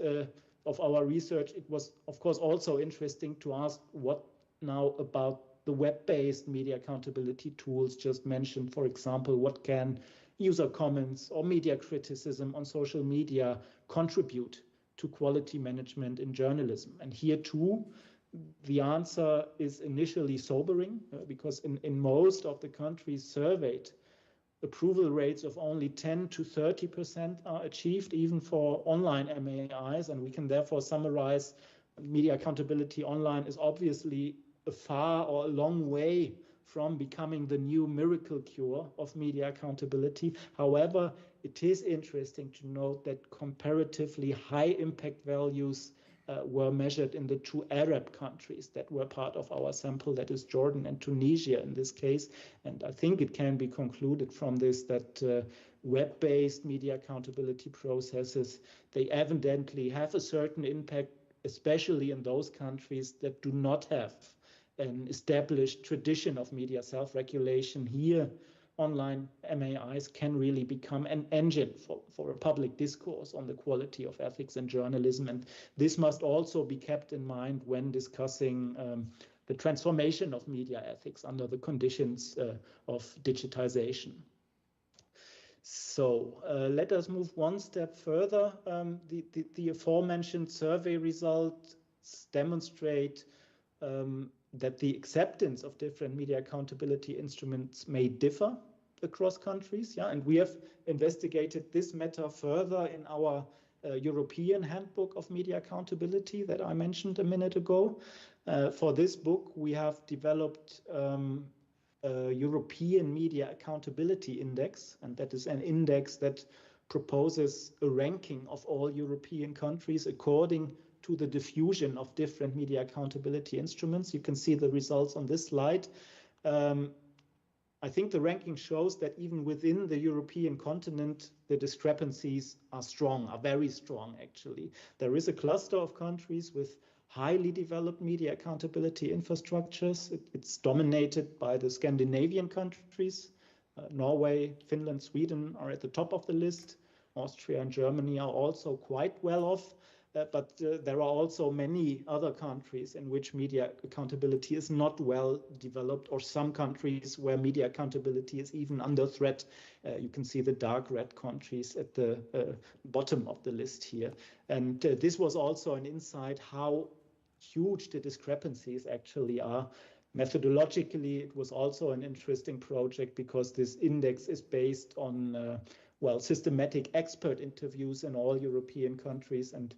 Speaker 2: of our research, it was, of course, also interesting to ask what now about the web-based media accountability tools just mentioned. For example, what can user comments or media criticism on social media contribute to quality management in journalism? And here too, the answer is initially sobering, because in most of the countries surveyed, approval rates of only 10 to 30% are achieved, even for online MAIs, and we can therefore summarize media accountability online is obviously a far or a long way from becoming the new miracle cure of media accountability. However, it is interesting to note that comparatively high impact values were measured in the two Arab countries that were part of our sample, that is Jordan and Tunisia in this case. And I think it can be concluded from this that web-based media accountability processes, they evidently have a certain impact, especially in those countries that do not have an established tradition of media self-regulation. Here, online MAIs can really become an engine for a public discourse on the quality of ethics in journalism. And this must also be kept in mind when discussing the transformation of media ethics under the conditions of digitization. So let us move one step further. The aforementioned survey results demonstrate that the acceptance of different media accountability instruments may differ across countries. Yeah, and we have investigated this matter further in our European Handbook of Media Accountability that I mentioned a minute ago. For this book, we have developed a European Media Accountability Index, and that is an index that proposes a ranking of all European countries according to the diffusion of different media accountability instruments. You can see the results on this slide. I think the ranking shows that even within the European continent, the discrepancies are strong, are very strong, actually. There is a cluster of countries with highly developed media accountability infrastructures. It's dominated by the Scandinavian countries. Norway, Finland, Sweden are at the top of the list. Austria and Germany are also quite well off. But there are also many other countries in which media accountability is not well developed, or some countries where media accountability is even under threat. You can see the dark red countries at the bottom of the list here. And this was also an insight how huge the discrepancies actually are. Methodologically, it was also an interesting project because this index is based on systematic expert interviews in all European countries, and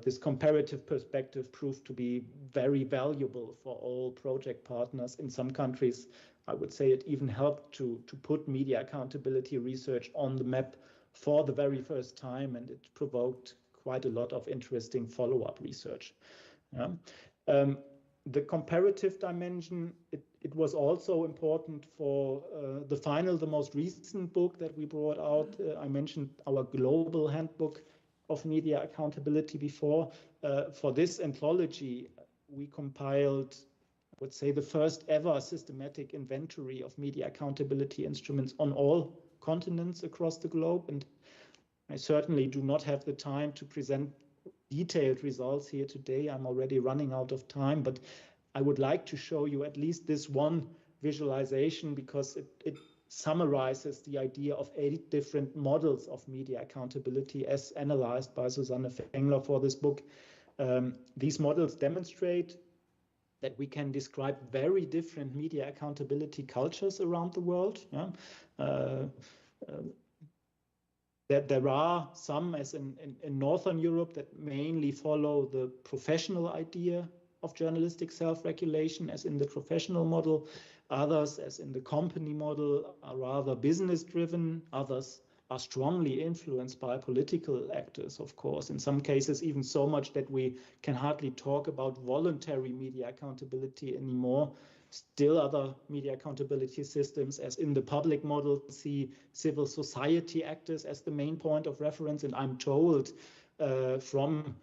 Speaker 2: this comparative perspective proved to be very valuable for all project partners. In some countries, I would say it even helped to put media accountability research on the map for the very first time, and it provoked quite a lot of interesting follow-up research. Yeah. The comparative dimension, it was also important for the most recent book that we brought out. I mentioned our global handbook of media accountability before. For this anthology, we compiled, I would say, the first ever systematic inventory of media accountability instruments on all continents across the globe. And I certainly do not have the time to present detailed results here today. I'm already running out of time, but I would like to show you at least this one visualization because it summarizes the idea of 8 different models of media accountability as analyzed by Susanne Fengler for this book. These models demonstrate that we can describe very different media accountability cultures around the world. Yeah? there are some, as in Northern Europe, that mainly follow the professional idea of journalistic self-regulation, as in the professional model. Others, as in the company model, are rather business-driven. Others are strongly influenced by political actors, of course. In some cases, even so much that we can hardly talk about voluntary media accountability anymore. Still other media accountability systems, as in the public model, see civil society actors as the main point of reference. And I'm told from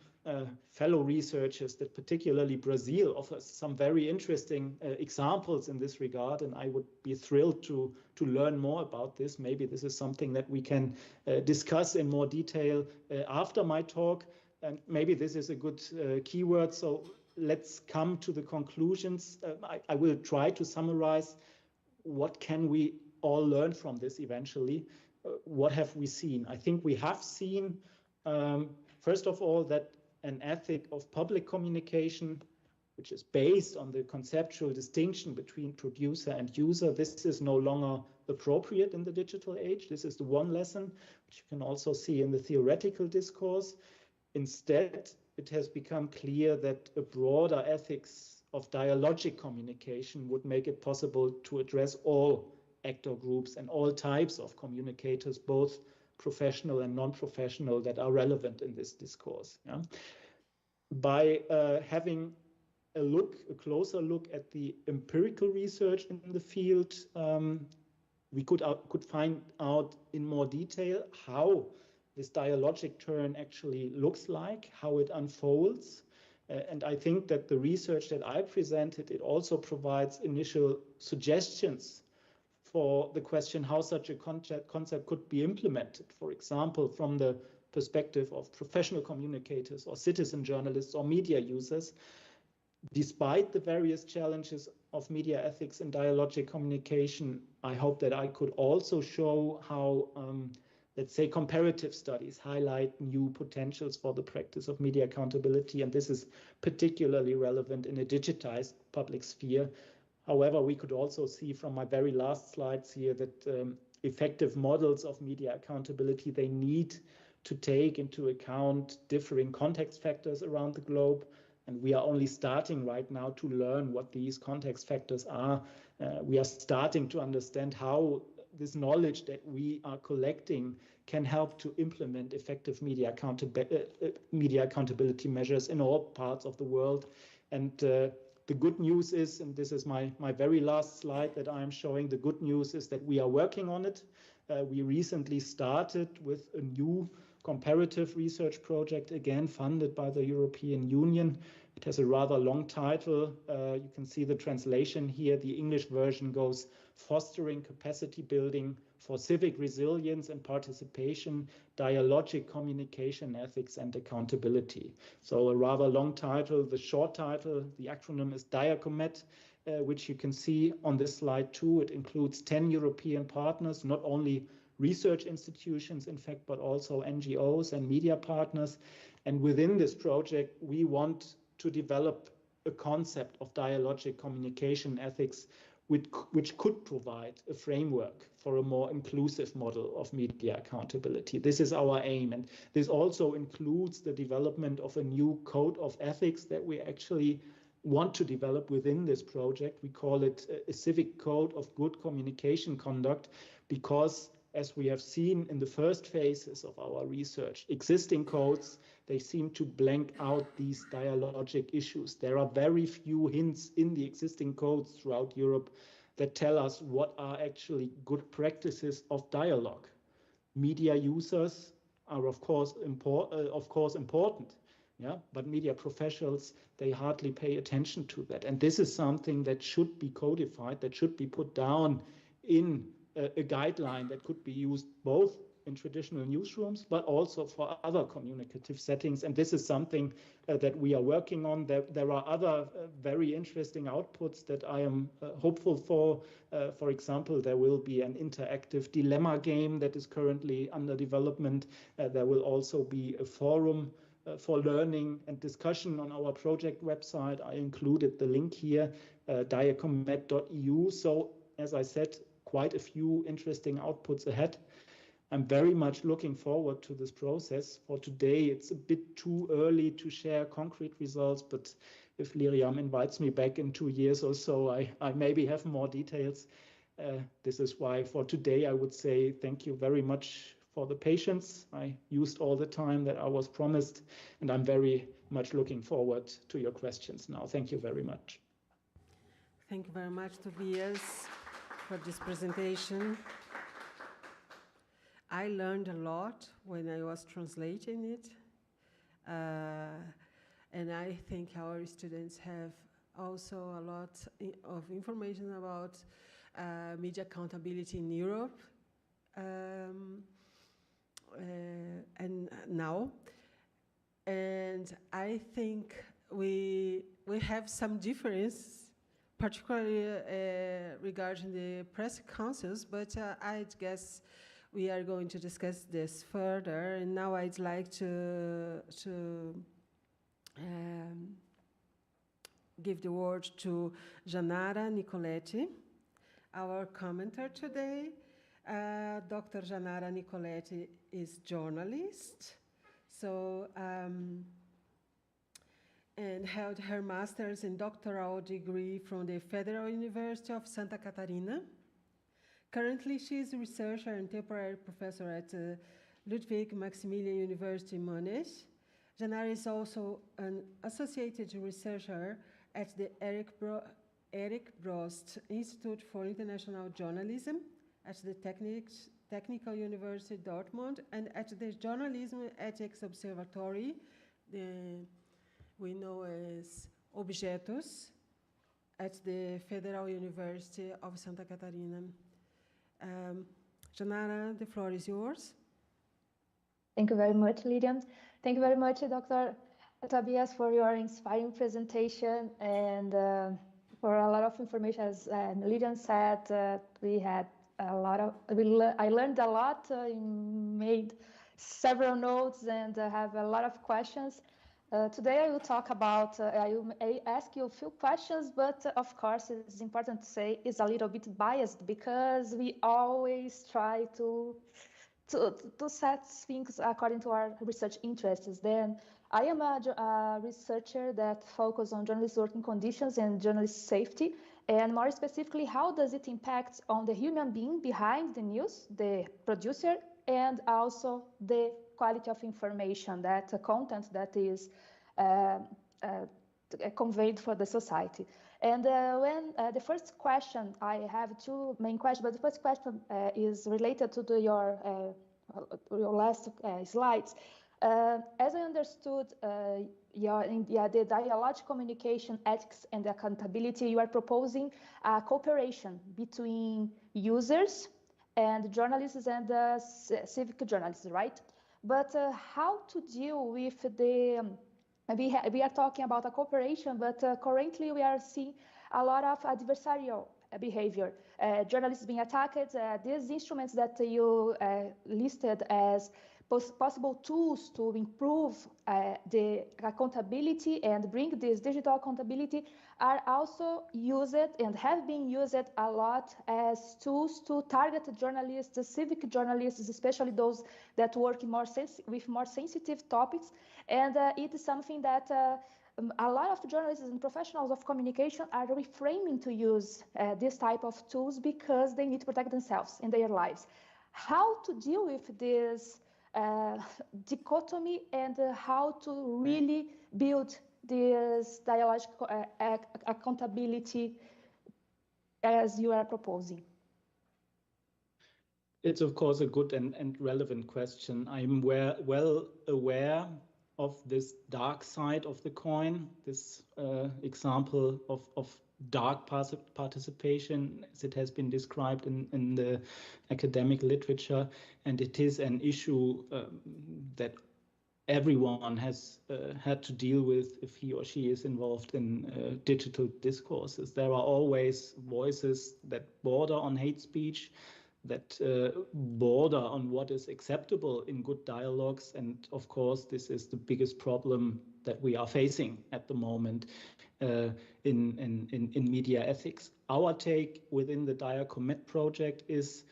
Speaker 2: fellow researchers that particularly Brazil offers some very interesting examples in this regard. And I would be thrilled to learn more about this. Maybe this is something that we can discuss in more detail after my talk. And maybe this is a good keyword. So let's come to the conclusions. I will try to summarize what can we all learn from this eventually. What have we seen? I think we have seen, first of all, that an ethic of public communication, which is based on the conceptual distinction between producer and user, this is no longer appropriate in the digital age. This is the one lesson, which you can also see in the theoretical discourse. Instead, it has become clear that a broader ethics of dialogic communication would make it possible to address all actor groups and all types of communicators, both professional and non-professional, that are relevant in this discourse. Yeah? By having a closer look at the empirical research in the field, we could find out in more detail how this dialogic turn actually looks like, how it unfolds. And I think that the research that I presented, it also provides initial suggestions for the question how such a concept could be implemented. For example, from the perspective of professional communicators or citizen journalists or media users, despite the various challenges of media ethics and dialogic communication, I hope that I could also show how let's say comparative studies highlight new potentials for the practice of media accountability, and this is particularly relevant in a digitized public sphere. However, we could also see from my very last slides here that effective models of media accountability, they need to take into account differing context factors around the globe, and we are only starting right now to learn what these context factors are. We are starting to understand how this knowledge that we are collecting can help to implement effective media accountability measures in all parts of the world. And the good news is, and this is my very last slide that I am showing, the good news is that we are working on it. We recently started with a new comparative research project, again funded by the European Union. It has a rather long title. You can see the translation here. The English version goes Fostering Capacity Building for Civic Resilience and Participation, Dialogic Communication Ethics and Accountability. So a rather long title. The short title, the acronym is DIACOMET, which you can see on this slide too. It includes 10 European partners, not only research institutions, in fact, but also NGOs and media partners. And within this project, we want to develop a concept of dialogic communication ethics, which could provide a framework for a more inclusive model of media accountability. This is our aim. And this also includes the development of a new code of ethics that we actually want to develop within this project. We call it a civic code of good communication conduct, because as we have seen in the first phases of our research, existing codes, they seem to blank out these dialogic issues. There are very few hints in the existing codes throughout Europe that tell us what are actually good practices of dialogue. Media users are of course important, yeah, but media professionals, they hardly pay attention to that. And this is something that should be codified, that should be put down in a guideline that could be used both in traditional newsrooms, but also for other communicative settings. And this is something that we are working on. There are other very interesting outputs that I am hopeful for. For example, there will be an interactive dilemma game that is currently under development. There will also be a forum for learning and discussion on our project website. I included the link here, diacomet.eu. So as I said, quite a few interesting outputs ahead. I'm very much looking forward to this process. For today, it's a bit too early to share concrete results, but if Liriam invites me back in 2 years or so, I maybe have more details. This is why for today, I would say thank you very much for the patience. I used all the time that I was promised, and I'm very much looking forward to your questions now. Thank you very much.
Speaker 1: Thank you very much, Tobias, for this presentation. I learned a lot when I was translating it, and I think our students have also a lot of information about media accountability in Europe and now. And I think we have some difference, particularly regarding the press councils, but I guess we are going to discuss this further. And now I'd like to give the word to Janara Nicoletti, our commenter today. Dr. Janara Nicoletti is journalist, so and held her master's and doctoral degree from the Federal University of Santa Catarina. Currently, she is a researcher and temporary professor at Ludwig-Maximilian-University, Munich. Janara is also an associated researcher at the Erich Brost Institute for International Journalism at the Technical University Dortmund and at the Journalism Ethics Observatory, we know as ObjETHOS, at the Federal University of Santa Catarina. Janara, the floor is yours.
Speaker 3: Thank you very much, Liriam. Thank you very much, Dr. Tobias, for your inspiring presentation and for a lot of information. As Liriam said, we had a lot of, I learned a lot, made several notes and have a lot of questions. Today I will talk about, I will ask you a few questions, but of course it's important to say it's a little bit biased because we always try to set things according to our research interests. Then I am a researcher that focuses on journalist working conditions and journalist safety, and more specifically, how does it impact on the human being behind the news, the producer, and also the quality of information, that content that is conveyed for the society. And when the first question, I have two main questions, but the first question is related to your last slides. As I understood, the dialogic communication, ethics, and accountability, you are proposing cooperation between users and journalists and civic journalists, right? But how to deal with the, we are talking about a cooperation, but currently we are seeing a lot of adversarial behavior, journalists being attacked, these instruments that you listed as possible tools to improve the accountability and bring this digital accountability are also used and have been used a lot as tools to target journalists, civic journalists, especially those that work with more sensitive topics. And it is something that a lot of journalists and professionals of communication are reframing to use this type of tools because they need to protect themselves in their lives. How to deal with this dichotomy and how to really build this dialogical accountability as you are proposing?
Speaker 2: It's of course a good and relevant question. I'm well aware of this dark side of the coin, this example of dark participation, as it has been described in the academic literature, and it is an issue that everyone has had to deal with if he or she is involved in digital discourses. There are always voices that border on hate speech, that border on what is acceptable in good dialogues, and of course this is the biggest problem that we are facing at the moment. in media ethics. Our take within the DIACOMET project is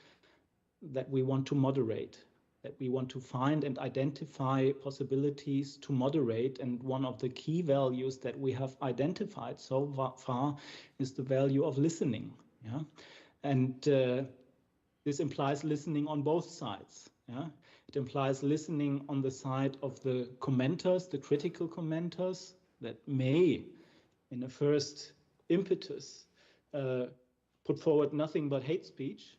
Speaker 2: that we want to moderate, that we want to find and identify possibilities to moderate. And one of the key values that we have identified so far is the value of listening. Yeah? And this implies listening on both sides. Yeah? It implies listening on the side of the commenters, the critical commenters that may, in a first impetus, put forward nothing but hate speech.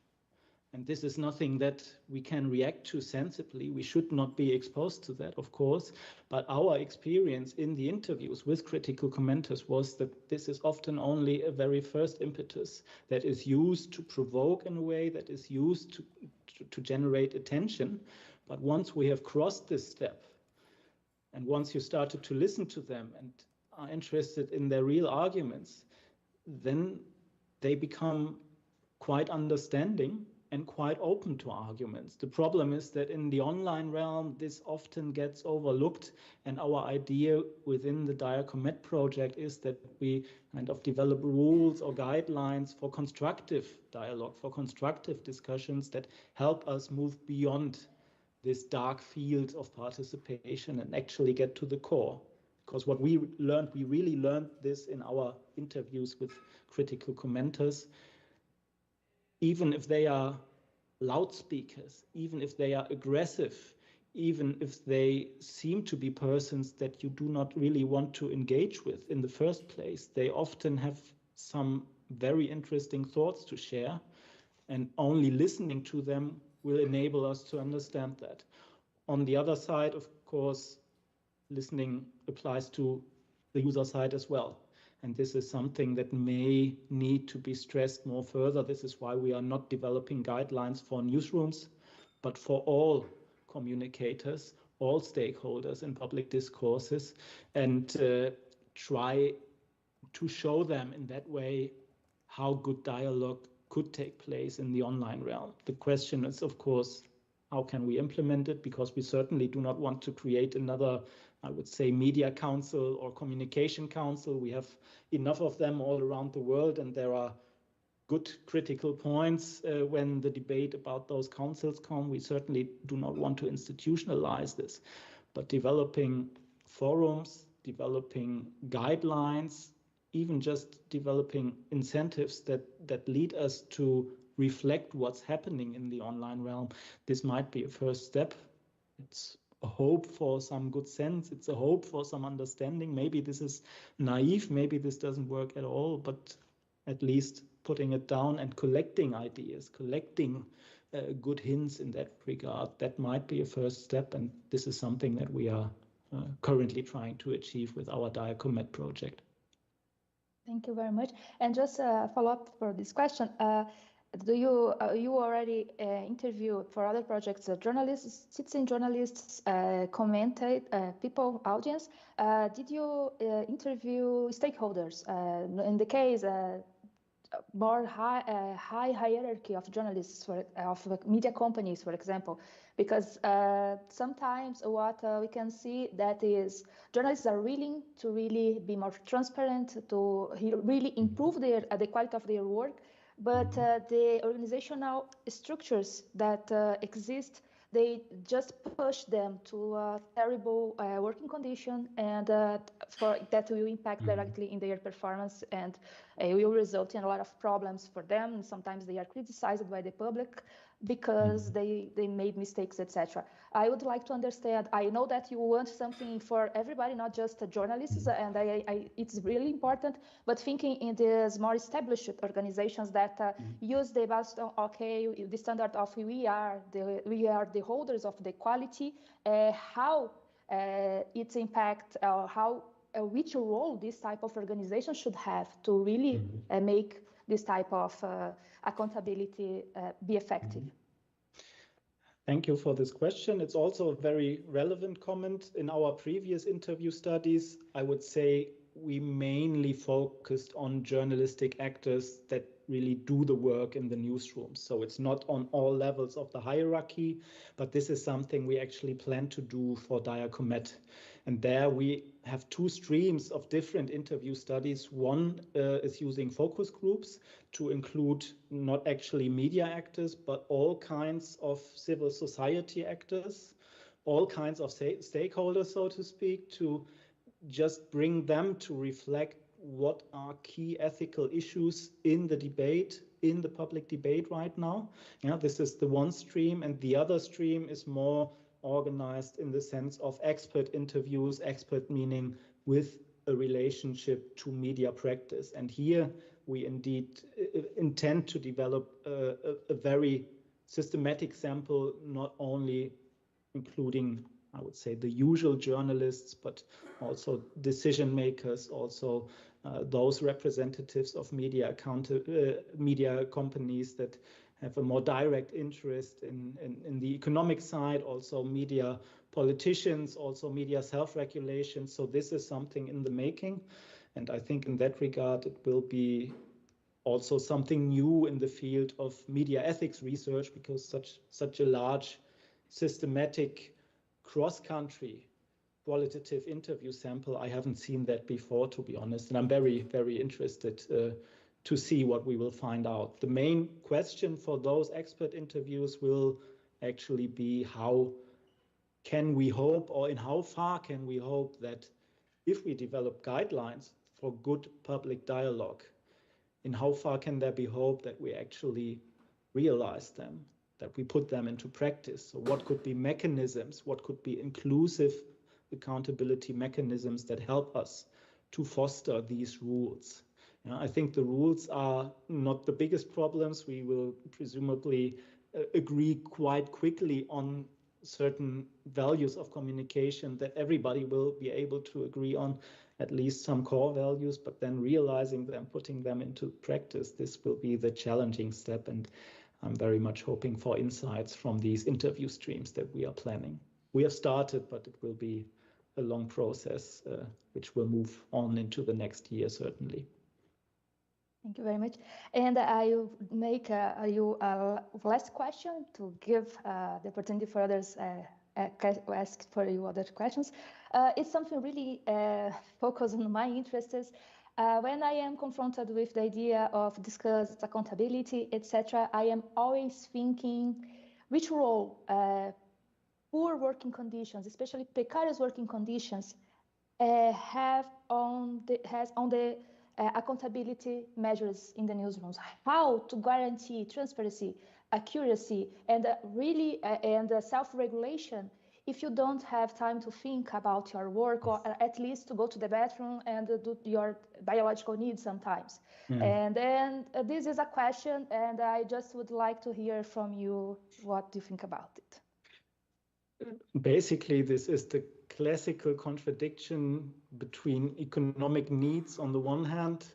Speaker 2: And this is nothing that we can react to sensibly. We should not be exposed to that, of course. But our experience in the interviews with critical commenters was that this is often only a very first impetus that is used to provoke in a way, that is used to generate attention. But once we have crossed this step, and once you started to listen to them and are interested in their real arguments, then they become quite understanding and quite open to arguments. The problem is that in the online realm, this often gets overlooked, and our idea within the DIACOMET project is that we kind of develop rules or guidelines for constructive dialogue, for constructive discussions that help us move beyond this dark field of participation and actually get to the core. Because what we learned, we really learned this in our interviews with critical commenters. Even if they are loudspeakers, even if they are aggressive, even if they seem to be persons that you do not really want to engage with in the first place, they often have some very interesting thoughts to share, and only listening to them will enable us to understand that. On the other side, of course, listening applies to the user side as well. And this is something that may need to be stressed more further. This is why we are not developing guidelines for newsrooms, but for all communicators, all stakeholders in public discourses, and try to show them in that way how good dialogue could take place in the online realm. The question is, of course, how can we implement it? Because we certainly do not want to create another, I would say, media council or communication council. We have enough of them all around the world, and there are good critical points when the debate about those councils come. We certainly do not want to institutionalize this, but developing forums, developing guidelines, even just developing incentives that lead us to reflect what's happening in the online realm. This might be a first step. It's a hope for some good sense. It's a hope for some understanding. Maybe this is naive. Maybe this doesn't work at all, but at least putting it down and collecting ideas, collecting good hints in that regard, that might be a first step. And this is something that we are currently trying to achieve with our DIACOMET project.
Speaker 3: Thank you very much. And just a follow-up for this question. Do you already interviewed for other projects journalists, citizen journalists, commentate, people, audience? Did you interview stakeholders? In the case, more high hierarchy of journalists, of media companies, for example, because sometimes what we can see that is journalists are willing to really be more transparent, to really improve the quality of their work. But the organizational structures that exist, they just push them to a terrible working condition, and for that will impact directly in their performance, and will result in a lot of problems for them. And sometimes they are criticized by the public because they made mistakes, etc. I would like to understand, I know that you want something for everybody, not just journalists, and it's really important, but thinking in these more established organizations that use the best, okay, the standard of we are the holders of the quality, how its impact, how which role this type of organization should have to really make this type of accountability be effective.
Speaker 2: Thank you for this question. It's also a very relevant comment. In our previous interview studies, I would say we mainly focused on journalistic actors that really do the work in the newsroom. So it's not on all levels of the hierarchy, but this is something we actually plan to do for Diacomet. And there we have two streams of different interview studies. One is using focus groups to include not actually media actors, but all kinds of civil society actors, all kinds of stakeholders, so to speak, to just bring them to reflect what are key ethical issues in the debate, in the public debate right now. Yeah, this is the one stream, and the other stream is more organized in the sense of expert interviews, expert meaning with a relationship to media practice. And here we indeed intend to develop a very systematic sample, not only including, I would say, the usual journalists, but also decision makers, also those representatives of media companies that have a more direct interest in the economic side, also media politicians, also media self-regulation. So this is something in the making. And I think in that regard, it will be also something new in the field of media ethics research, because such a large systematic cross-country qualitative interview sample, I haven't seen that before, to be honest, and I'm very, very interested to see what we will find out. The main question for those expert interviews will actually be how can we hope, or in how far can we hope that if we develop guidelines for good public dialogue, in how far can there be hope that we actually realize them, that we put them into practice? So what could be mechanisms, what could be inclusive accountability mechanisms that help us to foster these rules? I think the rules are not the biggest problems. We will presumably agree quite quickly on certain values of communication that everybody will be able to agree on, at least some core values, but then realizing them, putting them into practice, this will be the challenging step. And I'm very much hoping for insights from these interview streams that we are planning. We have started, but it will be a long process, which will move on into the next year, certainly.
Speaker 3: Thank you very much. And I will make you a last question to give the opportunity for others ask for you other questions. It's something really focused on my interests. When I am confronted with the idea of discuss accountability, etc., I am always thinking which role poor working conditions, especially precarious working conditions, has on the accountability measures in the newsrooms. How to guarantee transparency, accuracy, and really self-regulation if you don't have time to think about your work, or at least to go to the bathroom and do your biological needs sometimes. And then this is a question, and I just would like to hear from you what you think about it.
Speaker 2: Basically, this is the classical contradiction between economic needs on the one hand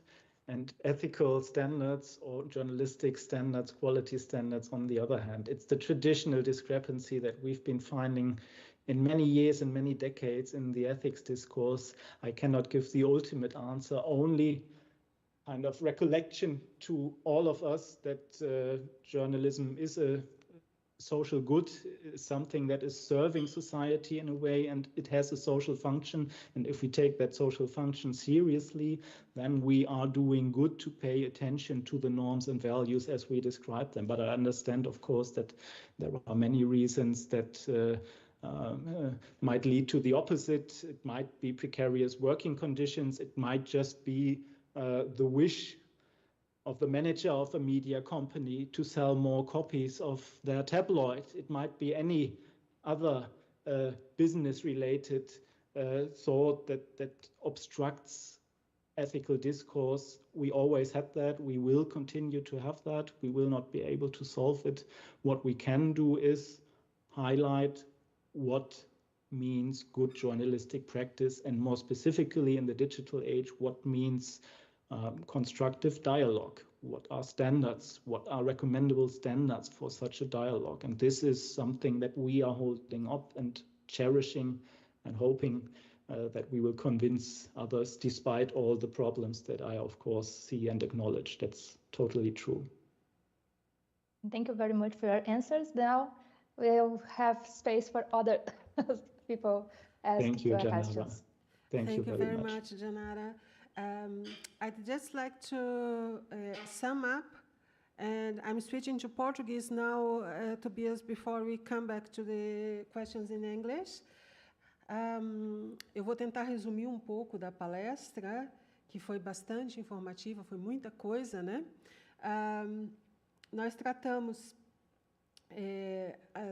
Speaker 2: and ethical standards or journalistic standards, quality standards on the other hand. It's the traditional discrepancy that we've been finding in many years and many decades in the ethics discourse. I cannot give the ultimate answer, only kind of recollection to all of us that journalism is a social good, something that is serving society in a way, and it has a social function. And if we take that social function seriously, then we are doing good to pay attention to the norms and values as we describe them. But I understand, of course, that there are many reasons that might lead to the opposite. It might be precarious working conditions. It might just be the wish of the manager of a media company to sell more copies of their tabloid. It might be any other business-related thought that obstructs ethical discourse. We always had that. We will continue to have that. We will not be able to solve it. What we can do is highlight what means good journalistic practice, and more specifically in the digital age, what means constructive dialogue. What are standards? What are recommendable standards for such a dialogue? And this is something that we are holding up and cherishing and hoping that we will convince others despite all the problems that I, of course, see and acknowledge. That's totally true.
Speaker 3: Thank you very much for your answers. Now we'll have space for other people asking questions.
Speaker 2: Thank you very
Speaker 1: much, Janara. I'd just like to sum up, and I'm switching to Portuguese now, Tobias, before we come back to the questions in English. Eu vou tentar resumir um pouco da palestra, que foi bastante informativa, foi muita coisa, né? Nós tratamos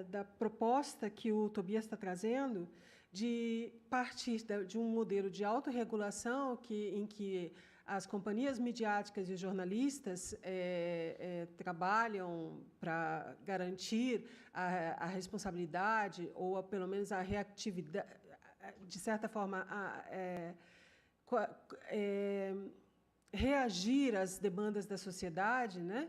Speaker 1: da proposta que o Tobias está trazendo de partir de um modelo de autorregulação em que as companhias midiáticas e os jornalistas trabalham para garantir a responsabilidade ou, pelo menos, a reatividade, de certa forma, reagir às demandas da sociedade, né?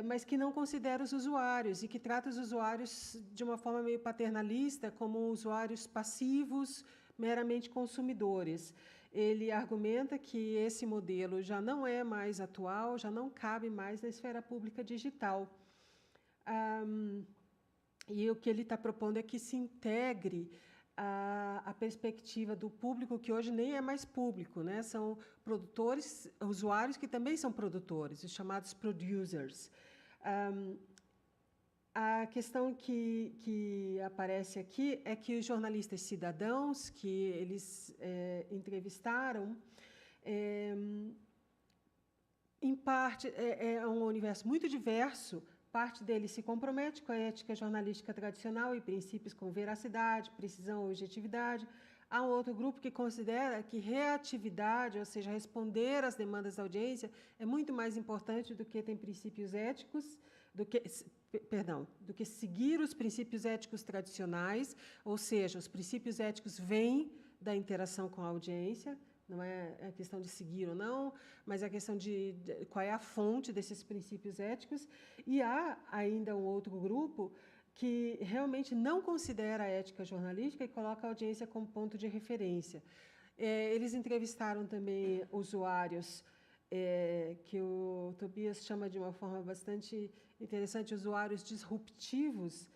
Speaker 1: Mas que não considera os usuários e que trata os usuários de uma forma meio paternalista como usuários passivos, meramente consumidores. Ele argumenta que esse modelo já não é mais atual, já não cabe mais na esfera pública digital. E o que ele está propondo é que se integre a perspectiva do público, que hoje nem é mais público, né? São produtores, usuários que também são produtores, os chamados producers. A questão que aparece aqui é que os jornalistas cidadãos que eles entrevistaram, em parte, é um universo muito diverso. Parte deles se compromete com a ética jornalística tradicional e princípios como veracidade, precisão, objetividade. Há um outro grupo que considera que reatividade, ou seja, responder às demandas da audiência, é muito mais importante do que ter princípios éticos, do que seguir os princípios éticos tradicionais, ou seja, os princípios éticos vêm da interação com a audiência. Não é a questão de seguir ou não, mas é a questão de qual é a fonte desses princípios éticos. E há ainda um outro grupo que realmente não considera a ética jornalística e coloca a audiência como ponto de referência. Eles entrevistaram também usuários que o Tobias chama de uma forma bastante interessante, usuários disruptivos.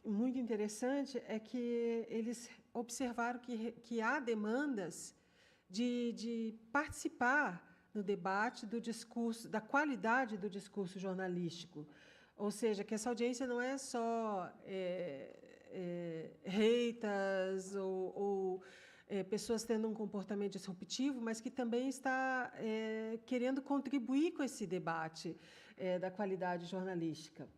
Speaker 1: O muito interessante é que eles observaram que há demandas de participar no debate do discurso, da qualidade do discurso jornalístico. Ou seja, que essa audiência não é só haters ou pessoas tendo um comportamento disruptivo, mas que também está querendo contribuir com esse debate da qualidade jornalística.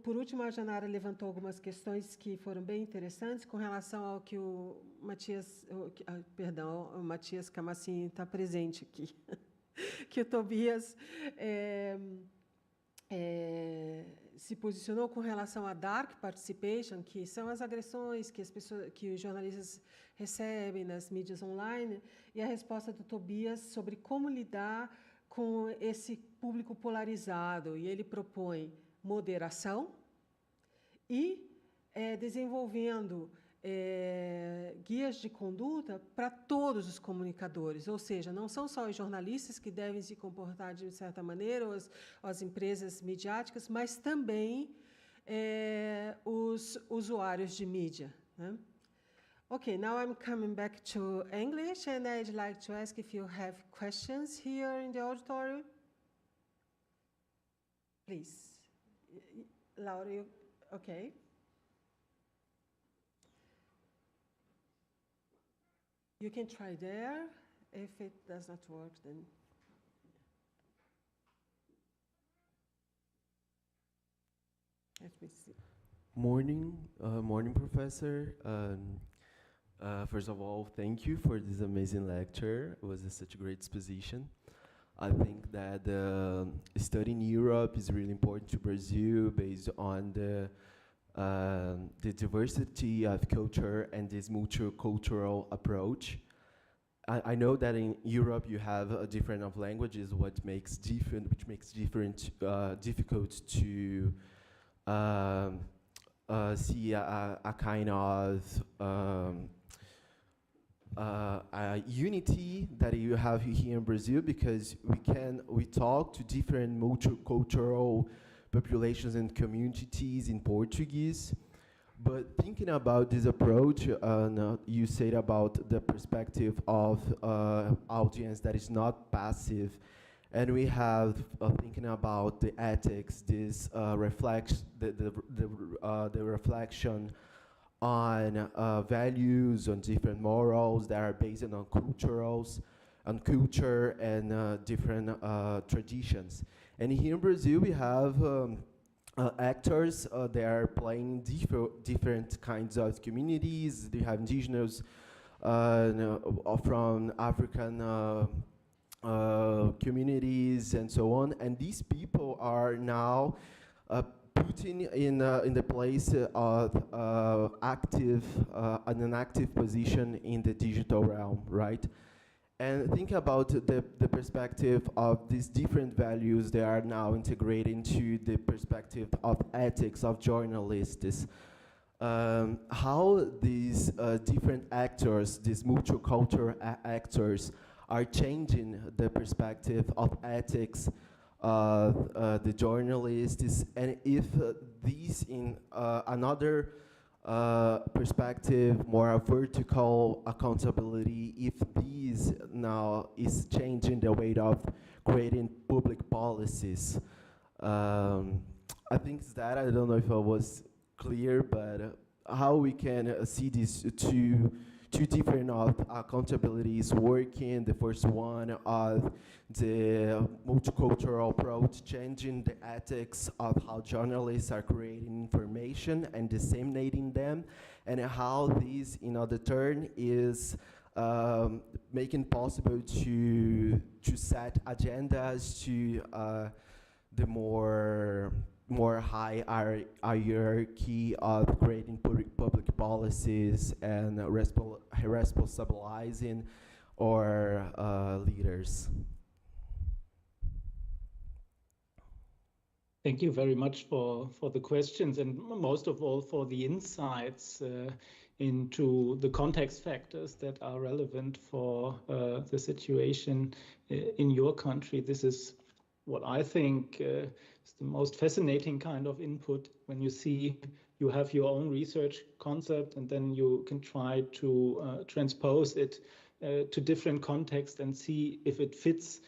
Speaker 1: Por último, a Janara levantou algumas questões que foram bem interessantes com relação ao que o Matias Camassin está presente aqui, que o Tobias se posicionou com relação à dark participation, que são as agressões que os jornalistas recebem nas mídias online, e a resposta do Tobias sobre como lidar com esse público polarizado. E ele propõe moderação e desenvolvendo guias de conduta para todos os comunicadores, ou seja, não são só os jornalistas que devem se comportar de certa maneira, ou as empresas midiáticas, mas também os usuários de mídia, né? Okay, now I'm coming back to English, and I'd like to ask if you have questions here in the auditorium. Please. Laura, you, okay. You can try there. If it does not work, then... Let me see.
Speaker 4: Morning, Professor. First of all, thank you for this amazing lecture. It was such a great exposition. I think that studying Europe is really important to Brazil based on the diversity of culture and this multicultural approach. I know that in Europe you have a different of languages, which makes difficult to see a kind of a unity that you have here in Brazil, because we talk to different multicultural populations and communities in Portuguese. But thinking about this approach, you said about the perspective of audience that is not passive, and we have thinking about the ethics, this reflects the reflection on values, on different morals that are based on culture and different traditions. And here in Brazil, we have actors that are playing different kinds of communities. They have indigenous from African communities and so on. And these people are now putting in the place of an active position in the digital realm, right? And think about the perspective of these different values that are now integrated into the perspective of ethics of journalists. How these different actors, these multicultural actors, are changing the perspective of ethics of the journalists, and if these in another perspective, more vertical accountability, if these now is changing the way of creating public policies. I think it's that. I don't know if I was clear, but how we can see these two different accountabilities working. The first one of the multicultural approach, changing the ethics of how journalists are creating information and disseminating them, and how this, in other turn, is making possible to set agendas to the more high hierarchy of creating public policies and responsibilizing our leaders.
Speaker 2: Thank you very much for the questions, and most of all for the insights into the context factors that are relevant for the situation in your country. This is what I think is the most fascinating kind of input, when you see you have your own research concept and then you can try to transpose it to different contexts and see if it fits.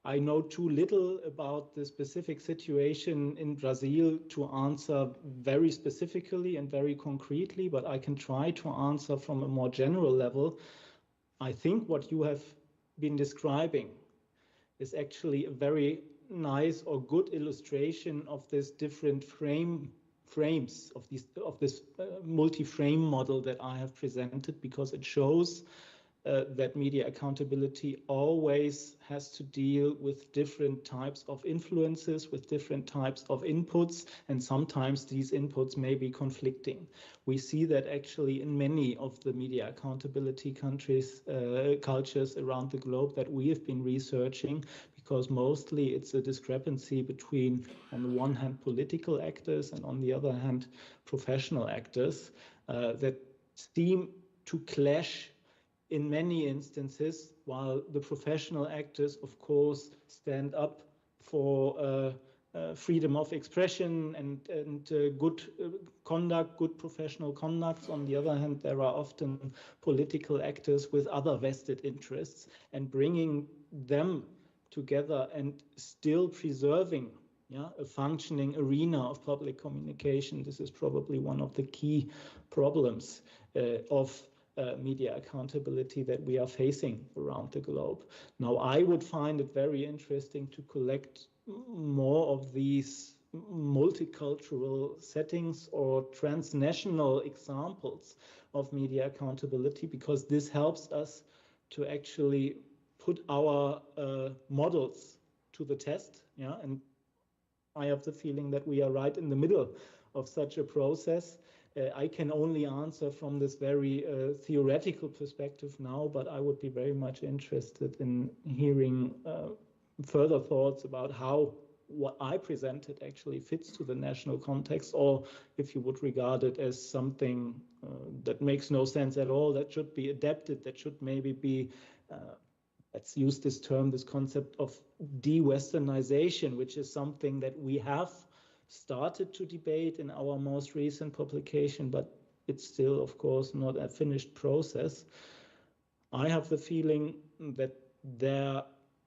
Speaker 2: I know too little about the specific situation in Brazil to answer very specifically and very concretely, but I can try to answer from a more general level. I think what you have been describing is actually a very nice or good illustration of this different frames of this multi-frame model that I have presented, because it shows that media accountability always has to deal with different types of influences, with different types of inputs, and sometimes these inputs may be conflicting. We see that actually in many of the media accountability countries, cultures around the globe that we have been researching, because mostly it's a discrepancy between, on the one hand, political actors and on the other hand, professional actors that seem to clash in many instances, while the professional actors, of course, stand up for freedom of expression and good conduct, good professional conduct. On the other hand, there are often political actors with other vested interests, and bringing them together and still preserving a functioning arena of public communication. This is probably one of the key problems of media accountability that we are facing around the globe. Now, I would find it very interesting to collect more of these multicultural settings or transnational examples of media accountability, because this helps us to actually put our models to the test. And I have the feeling that we are right in the middle of such a process. I can only answer from this very theoretical perspective now, but I would be very much interested in hearing further thoughts about how what I presented actually fits to the national context, or if you would regard it as something that makes no sense at all, that should be adapted, that should maybe be, let's use this term, this concept of de-Westernization, which is something that we have started to debate in our most recent publication, but it's still, of course, not a finished process. I have the feeling that there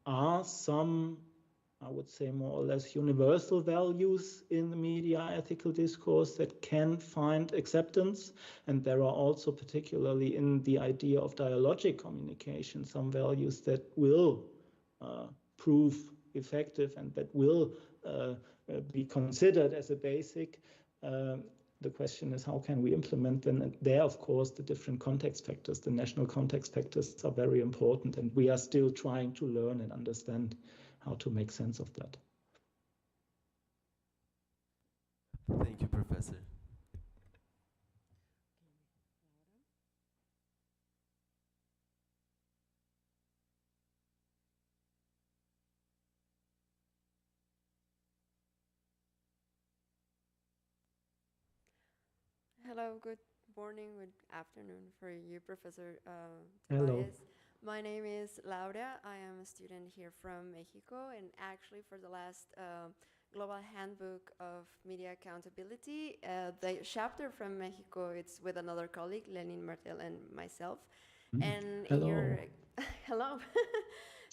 Speaker 2: are some, I would say, more or less universal values in the media ethical discourse that can find acceptance. And there are also, particularly in the idea of dialogic communication, some values that will prove effective and that will be considered as a basic. The question is, how can we implement them? And there, of course, the different context factors, the national context factors are very important. And we are still trying to learn and understand how to make sense of that.
Speaker 4: Thank you, Professor.
Speaker 5: Hello, good morning, good afternoon for you, Professor
Speaker 2: Hello.
Speaker 5: Tobias. My name is Laura. I am a student here from Mexico, and actually for the last Global Handbook of Media Accountability, the chapter from Mexico, it's with another colleague, Lenin Martel, and myself. And
Speaker 2: Hello.
Speaker 5: in your hello.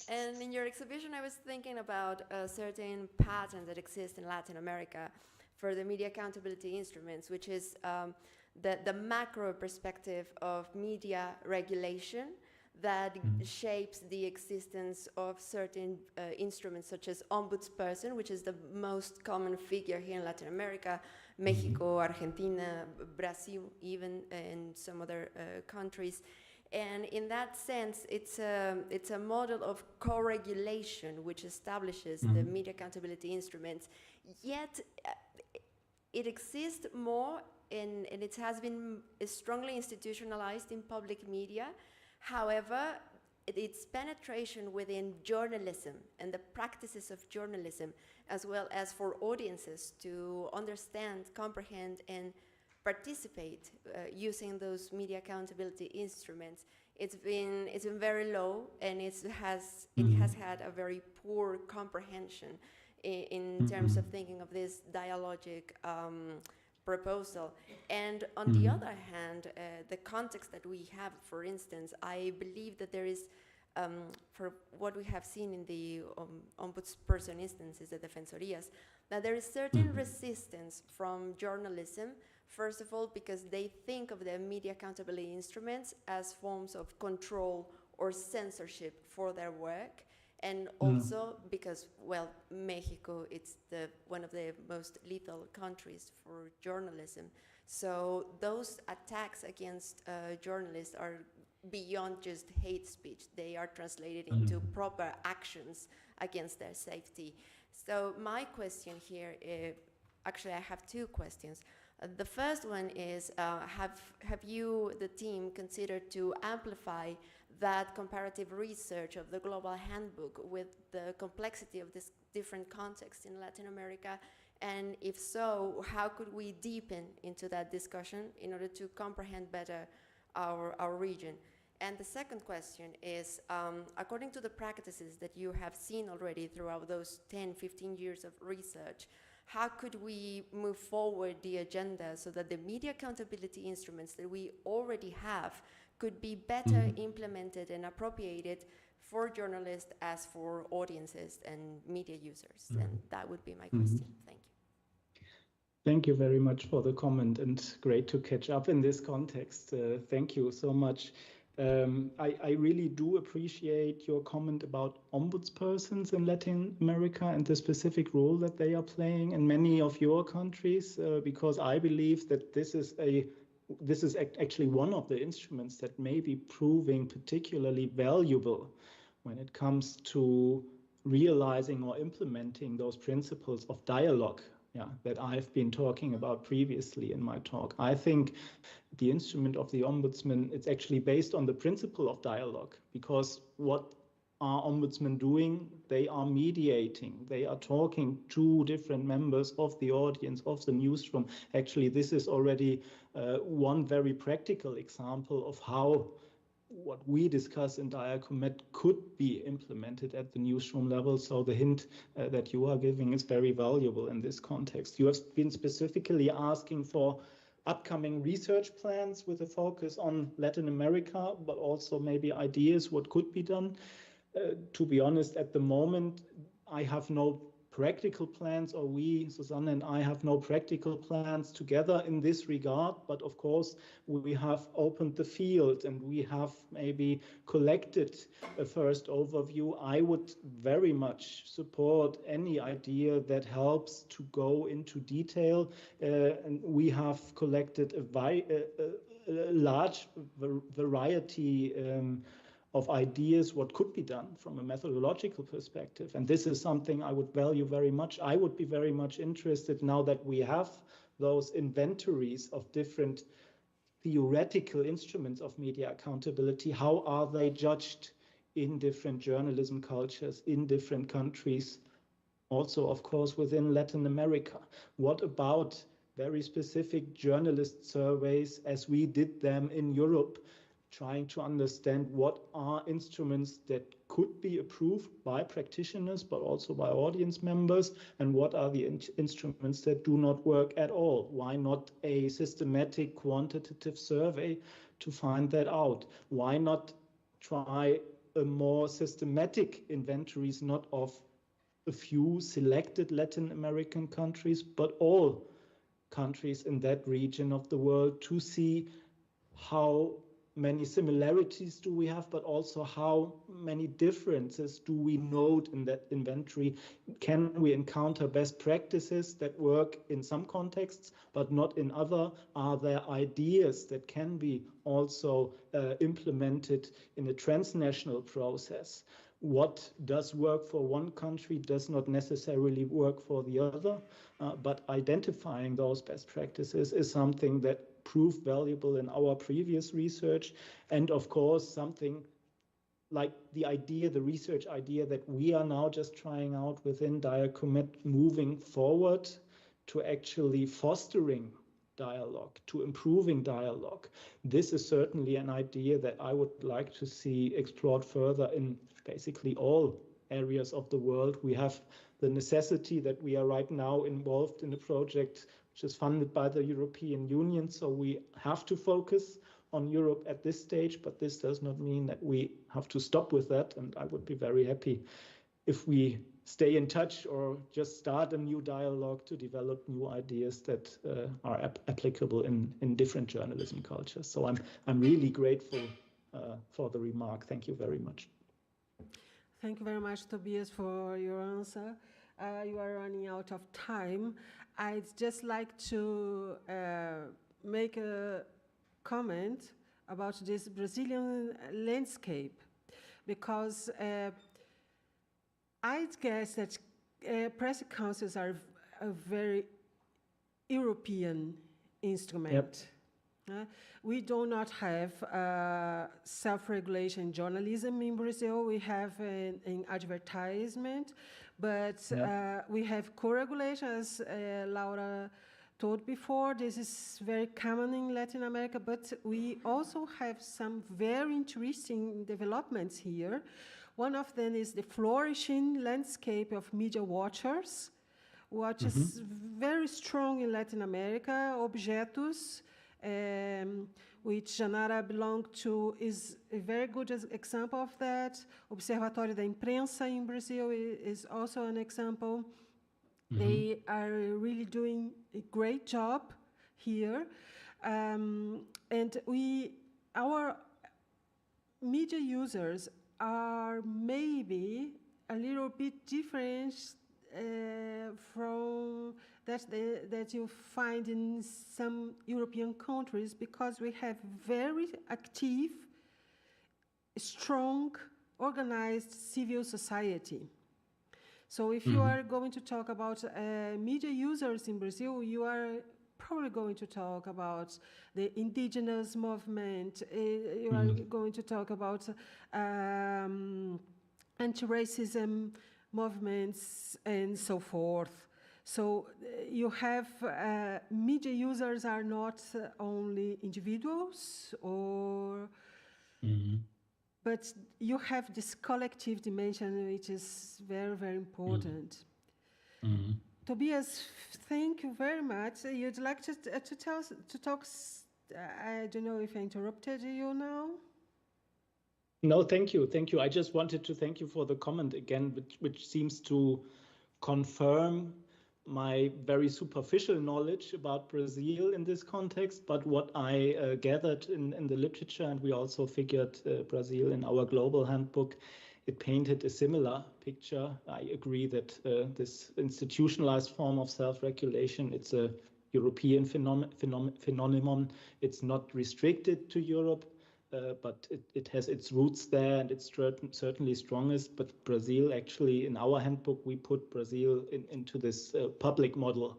Speaker 5: And in your exhibition, I was thinking about a certain pattern that exists in Latin America for the media accountability instruments, which is the macro perspective of media regulation that shapes the existence of certain instruments, such as ombudsperson, which is the most common figure here in Latin America, Mexico, Argentina, Brazil, even, and some other countries. And in that sense, it's a model of co-regulation which establishes the media accountability instruments. Yet, it exists more, and it has been strongly institutionalized in public media. However, its penetration within journalism and the practices of journalism, as well as for audiences to understand, comprehend, and participate using those media accountability instruments, it's been very low, and it has had a very poor comprehension in terms of thinking of this dialogic proposal. And on the other hand, the context that we have, for instance, I believe that there is, for what we have seen in the ombudsperson instances, the defensorias, that there is certain resistance from journalism, first of all, because they think of the media accountability instruments as forms of control or censorship for their work. And also because, well, Mexico, it's one of the most lethal countries for journalism. So those attacks against journalists are beyond just hate speech. They are translated into proper actions against their safety. So my question here, actually I have two questions. The first one is, have you, the team, considered to amplify that comparative research of the Global Handbook with the complexity of this different contexts in Latin America? And if so, how could we deepen into that discussion in order to comprehend better our region? And the second question is, according to the practices that you have seen already throughout those 10, 15 years of research, how could we move forward the agenda so that the media accountability instruments that we already have could be better implemented and appropriated for journalists as for audiences and media users? And that would be my question. Thank you.
Speaker 2: Thank you very much for the comment, and great to catch up in this context. Thank you so much. I really do appreciate your comment about ombudspersons in Latin America and the specific role that they are playing in many of your countries, because I believe that this is actually one of the instruments that may be proving particularly valuable when it comes to realizing or implementing those principles of dialogue that I've been talking about previously in my talk. I think the instrument of the ombudsman, it's actually based on the principle of dialogue, because what are ombudsmen doing? They are mediating. They are talking to different members of the audience, of the newsroom. Actually, this is already one very practical example of how what we discuss in Diacomet could be implemented at the newsroom level. So the hint that you are giving is very valuable in this context. You have been specifically asking for upcoming research plans with a focus on Latin America, but also maybe ideas what could be done. To be honest, at the moment, I have no practical plans, or we, Susanne and I, have no practical plans together in this regard. But of course, we have opened the field and we have maybe collected a first overview. I would very much support any idea that helps to go into detail. And we have collected a large variety of ideas what could be done from a methodological perspective. And this is something I would value very much. I would be very much interested, now that we have those inventories of different theoretical instruments of media accountability, how are they judged in different journalism cultures, in different countries, also, of course, within Latin America? What about very specific journalist surveys as we did them in Europe, trying to understand what are instruments that could be approved by practitioners, but also by audience members, and what are the instruments that do not work at all? Why not a systematic quantitative survey to find that out? Why not try a more systematic inventories, not of a few selected Latin American countries, but all countries in that region of the world, to see how many similarities do we have, but also how many differences do we note in that inventory? Can we encounter best practices that work in some contexts, but not in other? Are there ideas that can be also implemented in a transnational process? What does work for one country does not necessarily work for the other, but identifying those best practices is something that proved valuable in our previous research. And of course, something like the idea, the research idea that we are now just trying out within Diacomet, moving forward to actually fostering dialogue, to improving dialogue. This is certainly an idea that I would like to see explored further in basically all areas of the world. We have the necessity that we are right now involved in a project which is funded by the European Union. So we have to focus on Europe at this stage, but this does not mean that we have to stop with that. And I would be very happy if we stay in touch or just start a new dialogue to develop new ideas that are applicable in different journalism cultures. So I'm really grateful for the remark. Thank you very much.
Speaker 1: Thank you very much, Tobias, for your answer. You are running out of time. I'd just like to make a comment about this Brazilian landscape, because I'd guess that press councils are a very European instrument. Yep. We do not have self-regulation journalism in Brazil. We have an advertisement, but we have co-regulation, as Laura told before. This is very common in Latin America, but we also have some very interesting developments here. One of them is the flourishing landscape of media watchers, which is very strong in Latin America. ObjETHOS, which Janara belonged to, is a very good example of that. Observatório da Imprensa in Brazil is also an example. They are really doing a great job here. And our media users are maybe a little bit different from that you find in some European countries, because we have very active, strong, organized civil society. So if you are going to talk about media users in Brazil, you are probably going to talk about the indigenous movement. You are going to talk about anti-racism movements and so forth. So you have media users are not only individuals, or but you have this collective dimension, which is very, very important. Tobias, thank you very much. You'd like to talk. I don't know if I interrupted you now.
Speaker 2: No, thank you. Thank you. I just wanted to thank you for the comment again, which seems to confirm my very superficial knowledge about Brazil in this context, but what I gathered in the literature, and we also figured Brazil in our global handbook, it painted a similar picture. I agree that this institutionalized form of self-regulation, it's a European phenomenon. It's not restricted to Europe, but it has its roots there, and it's certainly strongest. But Brazil, actually, in our handbook, we put Brazil into this public model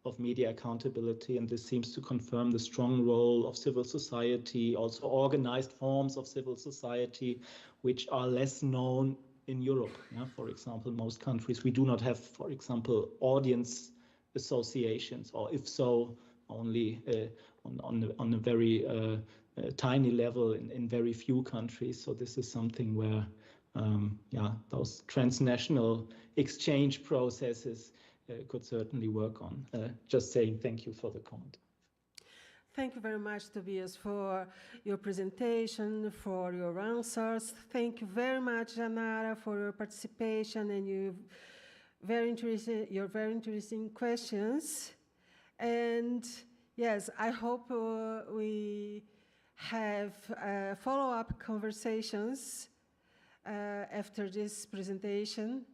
Speaker 2: of media accountability, and this seems to confirm the strong role of civil society, also organized forms of civil society, which are less known in Europe. Yeah? For example, most countries, we do not have, for example, audience associations, or if so, only on a very tiny level in very few countries. So this is something where, those transnational exchange processes could certainly work on. Just saying thank you for the comment.
Speaker 1: Thank you very much, Tobias, for your presentation, for your answers. Thank you very much, Janara, for your participation and your very interesting questions. And yes, I hope we have follow-up conversations after this presentation,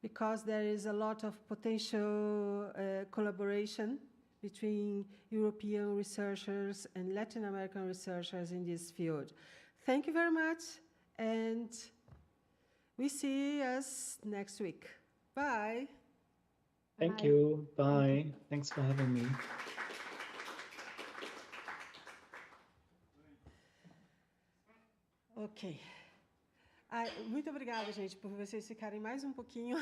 Speaker 1: because there is a lot of potential collaboration between European researchers and Latin American researchers in this field. Thank you very much, and we see us next week. Bye.
Speaker 2: Thank you. Bye. Thanks for having me.
Speaker 1: Ok. Muito obrigada, gente, por vocês ficarem mais um pouquinho.